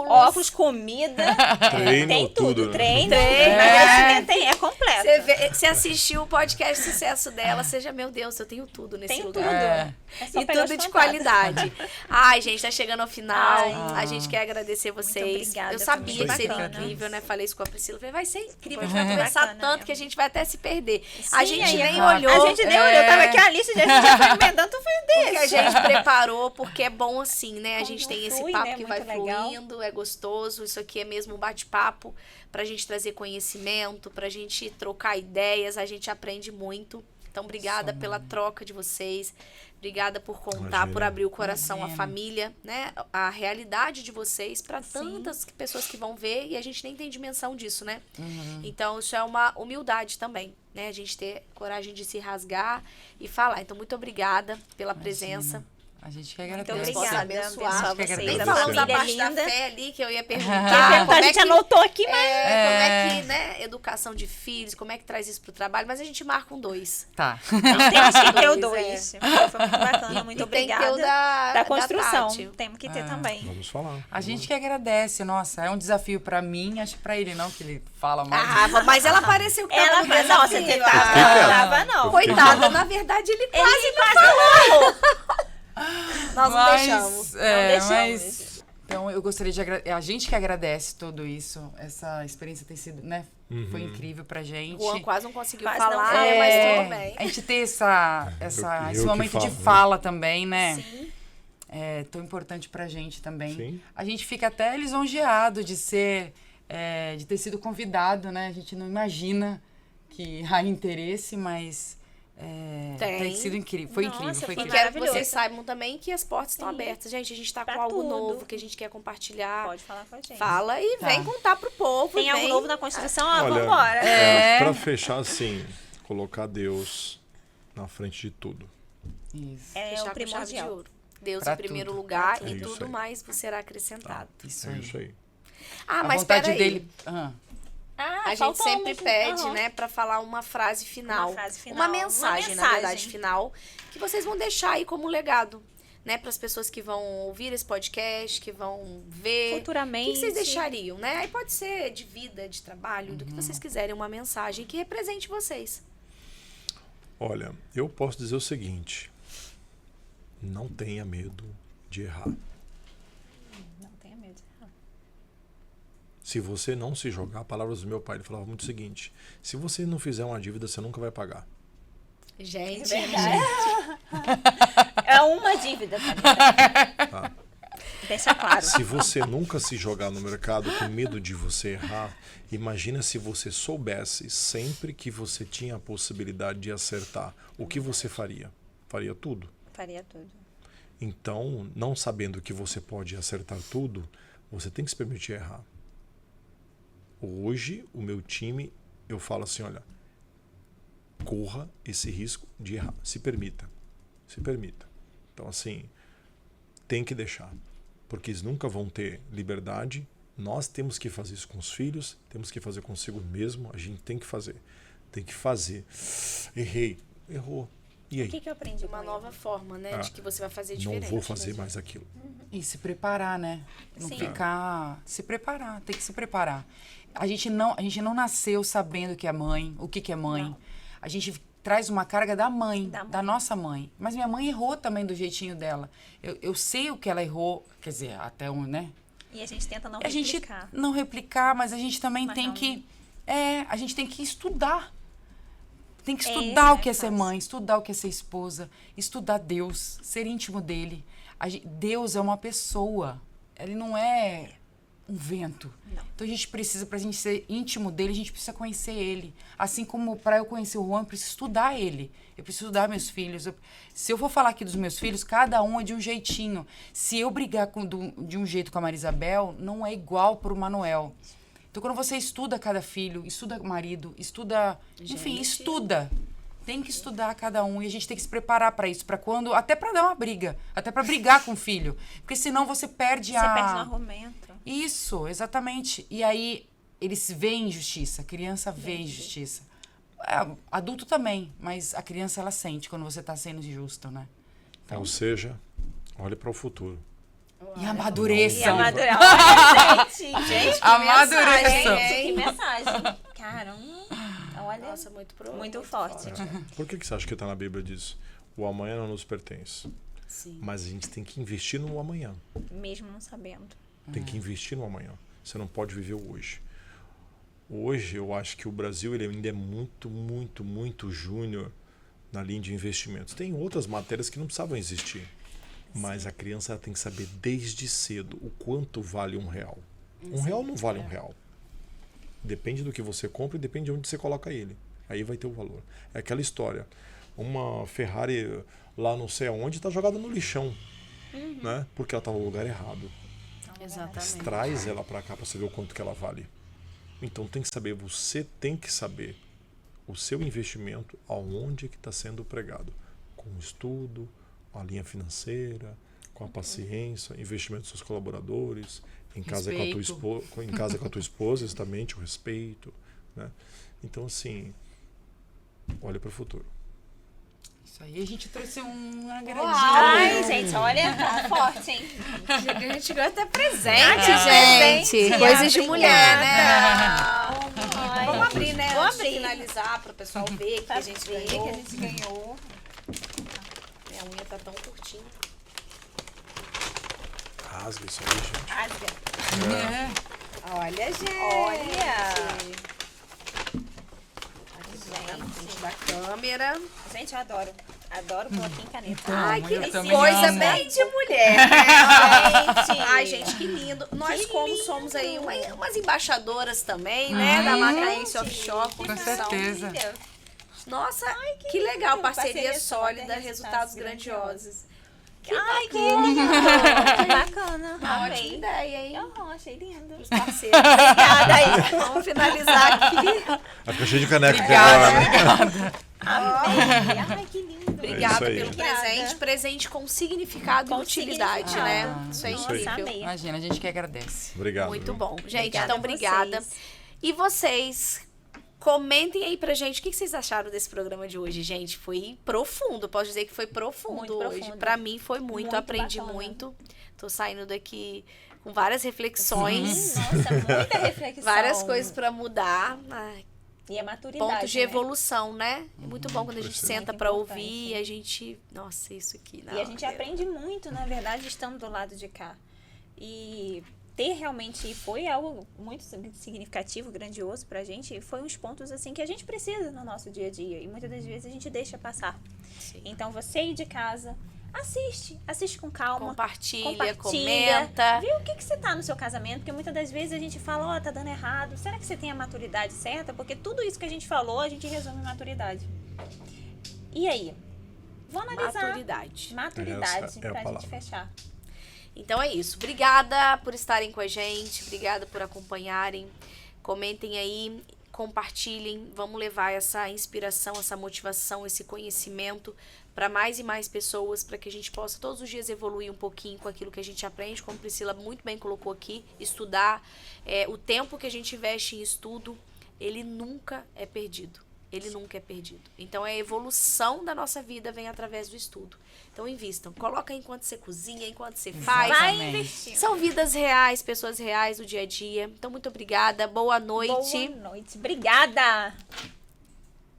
óculos, comida. Treino, tem tudo. né? Treino. Emagrecimento é completo. Você assistiu o podcast Sucesso dela, seja, meu Deus, eu tenho tudo nesse Tem lugar. tudo. É só E pegar tudo os de contatos. qualidade. Ai, gente, tá chegando ao final. Ai. A gente quer agradecer vocês. obrigada, Eu sabia foi que seria bacana. incrível, né? Falei isso com a Priscila. Falei, vai ser incrível. A gente Foi vai conversar bacana tanto mesmo. que a gente vai até se perder. A gente aí, nem ó, olhou. A gente nem olhou. Tava aqui a lista de a gente já foi emendando, tu foi Que a gente preparou, porque é bom assim, né? A gente tem esse flui, papo né? que vai Muito legal. fluindo, é gostoso. Isso aqui é mesmo um bate-papo pra gente trazer conhecimento, pra gente trocar ideias. A gente aprende muito. Então, obrigada pela troca de vocês. Obrigada por contar, Imagina. por abrir o coração, a Imagina. família, né? A realidade de vocês para tantas pessoas que vão ver e a gente nem tem dimensão disso, né? Então, isso é uma humildade também, né? A gente ter coragem de se rasgar e falar. Então, muito obrigada pela presença. A gente que Muito agradece. obrigada. abençoar. Abençoar Que vocês. Nem a falamos da família parte da linda. fé ali, que eu ia Ia perguntar. perguntar, a gente anotou aqui, mas... Como é que, né, educação de filhos, como é que traz isso pro trabalho, mas a gente marca um 2. Tá. Temos que ter o Dois, 2. Foi muito bacana, muito E tem que ter obrigada. o da Da construção. Tati. Temos que ter também. Vamos falar. A gente que agradece, nossa, é um desafio pra mim, acho que pra ele não, que ele fala mais. Ah, mas ela apareceu que Ela, tava no nossa, desafio. você tava não. Coitada, na verdade ele quase Ele falou. nós não deixamos. Mas, então eu gostaria de agradecer. A gente que agradece tudo isso. Essa experiência tem sido, né? Foi incrível pra gente. Juan quase não conseguiu Quase não falar, falou, mas É, tudo bem. a gente ter Eu esse que momento de falo, né? fala também, né? Sim. É tão importante pra gente também. Sim. A gente fica até lisonjeado de de ter sido convidado, né? A gente não imagina que há interesse, mas tem sido incrível. Foi Nossa, incrível, foi foi E incrível. quero que maravilhoso. vocês saibam também que as portas estão Sim. abertas. Gente, a gente tá Pra com algo tudo. novo que a gente quer compartilhar. Pode falar com a gente. Fala e Tá. vem contar pro povo. Tem algo vem. novo na construção? Ah, Olha, vambora. Pra fechar assim, colocar Deus na frente de tudo. Isso. É Fechar o com chave de primordial. ouro. Deus Pra em primeiro tudo. lugar É e isso tudo aí. mais vos será acrescentado. Isso É aí. isso aí. Ah, A mas vontade peraí. dele. A gente faltou sempre uma- pede, Aham. né, pra falar uma frase final. Uma frase final. Uma mensagem, na Uma verdade, mensagem. final, que vocês vão deixar aí como legado, né, para as pessoas que vão ouvir esse podcast, que vão ver. Futuramente. O que vocês deixariam, né? Aí pode ser de vida, de trabalho, do que vocês quiserem, uma mensagem que represente vocês. Olha, eu posso dizer o seguinte: não tenha medo de errar. Não tenha medo de errar. Se você não se jogar, palavras do meu pai, ele falava muito o seguinte: se você não fizer uma dívida, você nunca vai pagar. Gente, É uma dívida, tá? Deixa claro. Se você nunca se jogar no mercado com medo de você errar, imagina se você soubesse sempre que você tinha a possibilidade de acertar, o que você faria? Faria tudo. Faria tudo. Então, não sabendo que você pode acertar tudo, você tem que se permitir errar. Hoje, o meu time, eu falo assim, olha, corra esse risco de errar. Se permita. Se permita. Então, assim, tem que deixar. Porque eles nunca vão ter liberdade. Nós temos que fazer isso com os filhos, temos que fazer consigo mesmo, a gente tem que fazer. Tem que fazer. Errei. Errou. E O aí? que eu aprendi uma com nova forma, né, de que você vai fazer Não diferente. vou fazer mais aquilo. E se preparar, né? Não Sim. ficar... Se preparar, tem que se preparar. A gente não nasceu sabendo que é mãe, o que é mãe. Não. A gente traz uma carga da mãe, Da mãe. da nossa mãe. Mas minha mãe errou também do jeitinho dela. Eu sei o que ela errou, quer dizer, até um, né? E a gente tenta não A gente replicar. não replicar, mas a gente também Mas tem não- que... a gente tem que estudar. Tem que É, estudar o né, que é ser fácil. mãe, estudar o que é ser esposa, estudar Deus, ser íntimo dele. Deus é uma pessoa, ele não é um vento. Não. Então a gente precisa, pra gente ser íntimo dele, a gente precisa conhecer ele. Assim como para eu conhecer o Juan, eu preciso estudar ele. Eu preciso estudar meus filhos. Se eu for falar aqui dos meus filhos, cada um é de um jeitinho. Se eu brigar de um jeito com a Marisabel, não é igual pro Manuel. Então, quando você estuda cada filho, estuda marido, estuda... Enfim, Gente. estuda. Tem que estudar cada um. E a gente tem que se preparar para isso. Para quando... Até para dar uma briga. Até para brigar com o filho. Porque senão você perde Você perde no argumento. Isso, exatamente. E aí, eles veem injustiça. A criança vê injustiça. Adulto também. Mas a criança, ela sente quando você tá sendo injusto, né? Ou seja, olhe para o futuro. E amadureça. E amadurecer. Olha, gente. Gente, Amadureça. Gente, que mensagem. Caramba. Olha, Nossa, muito muito forte. Por que você acha que está na Bíblia disso? O amanhã não nos pertence. Sim. Mas a gente tem que investir no amanhã. Mesmo não sabendo. Tem que investir no amanhã. Você não pode viver o hoje. Hoje, eu acho que o Brasil ele ainda é muito júnior na linha de investimentos. Tem outras matérias que não precisavam existir. Mas a criança ela tem que saber desde cedo o quanto vale R$1. R$1 não vale R$1. Depende do que você compra e depende de onde você coloca ele. Aí vai ter o valor. É aquela história. Uma Ferrari lá não sei aonde está jogada no lixão. Né? Porque ela está no lugar errado. Exatamente. Traz ela para cá para você ver o quanto que ela vale. Então tem que saber, você tem que saber o seu investimento, aonde que está sendo pregado. Com o estudo, a linha financeira, com a paciência, investimento dos seus colaboradores, em casa com a tua Respeito. em casa com a tua esposa, exatamente, o respeito. Né? Então, assim, olha para o futuro. Isso aí, a gente trouxe um agradinho. Ai, gente, olha, tá forte, hein? A gente gosta até presente, presente. gente. Coisas de mulher, né? Ai, Vamos abrir, né? Vou Antes de abrir. finalizar, para o pessoal ver que Pra a gente ver ganhou. que a gente ganhou. Minha unha tá tão curtinha. Rasga isso aí, gente. Rasga. Olha, gente. Olha. Tá na frente da câmera. Gente, eu adoro. Adoro bloquinho e caneta. Então, Ai, que eu também coisa amo. bem de mulher, né? Gente. Ai, gente, que lindo. Nós, como somos aí umas embaixadoras também, né? Da Macaense Offshore. Com Construção. certeza. Nossa, que legal. lindo. Parceria Parceria sólida, sólida, resultados resultados grandiosos. Ai, que legal. Que bacana. Uma ótima Amei. ideia, hein? Eu achei lindo. Os parceiros. Obrigada aí. Vamos finalizar aqui. Vai ficar cheio de caneca aqui Obrigada, agora, né? Amei. Ai, que lindo. Obrigada aí. pelo presente. Presente com significado Com e utilidade, significado. né? Isso é Nossa, incrível. amei. Imagina, a gente que agradece. Obrigado. Muito viu? bom. Gente, Obrigada então a obrigada. vocês. E vocês, comentem aí pra gente o que vocês acharam desse programa de hoje, gente. Foi profundo, posso dizer que foi profundo Muito hoje. profundo. Pra mim foi muito, Muito aprendi bacana. muito. Tô saindo daqui com várias reflexões, Nossa, muita reflexão. várias coisas pra mudar. Ai, E a maturidade, pontos de né? evolução, né? É muito bom quando a gente Muito senta importante. pra ouvir e a gente... Nossa, isso aqui... E a gente aprende muito, na verdade, estando do lado de cá. E ter realmente foi algo muito significativo, grandioso pra gente. E foi uns pontos, assim, que a gente precisa no nosso dia a dia. E muitas das vezes a gente deixa passar. Sim. Então, você aí de casa, assiste com calma. Compartilha, comenta. Vê o que você tá no seu casamento, porque muitas das vezes a gente fala, ó, tá dando errado. Será que você tem a maturidade certa? Porque tudo isso que a gente falou, a gente resume em maturidade. E aí? Vou analisar. Maturidade. Maturidade, Essa é a pra gente palavra. fechar. Então é isso. Obrigada por estarem com a gente. Obrigada por acompanharem. Comentem aí, compartilhem. Vamos levar essa inspiração, essa motivação, esse conhecimento para mais e mais pessoas, para que a gente possa todos os dias evoluir um pouquinho com aquilo que a gente aprende, como a Priscila muito bem colocou aqui, estudar. O tempo que a gente investe em estudo, ele nunca é perdido. Ele nunca é perdido. Então, a evolução da nossa vida vem através do estudo. Então, invistam. Coloca enquanto você cozinha, enquanto você faz. Vai Exatamente. investindo. São vidas reais, pessoas reais do dia a dia. Então, muito obrigada. Boa noite. Boa noite. Obrigada.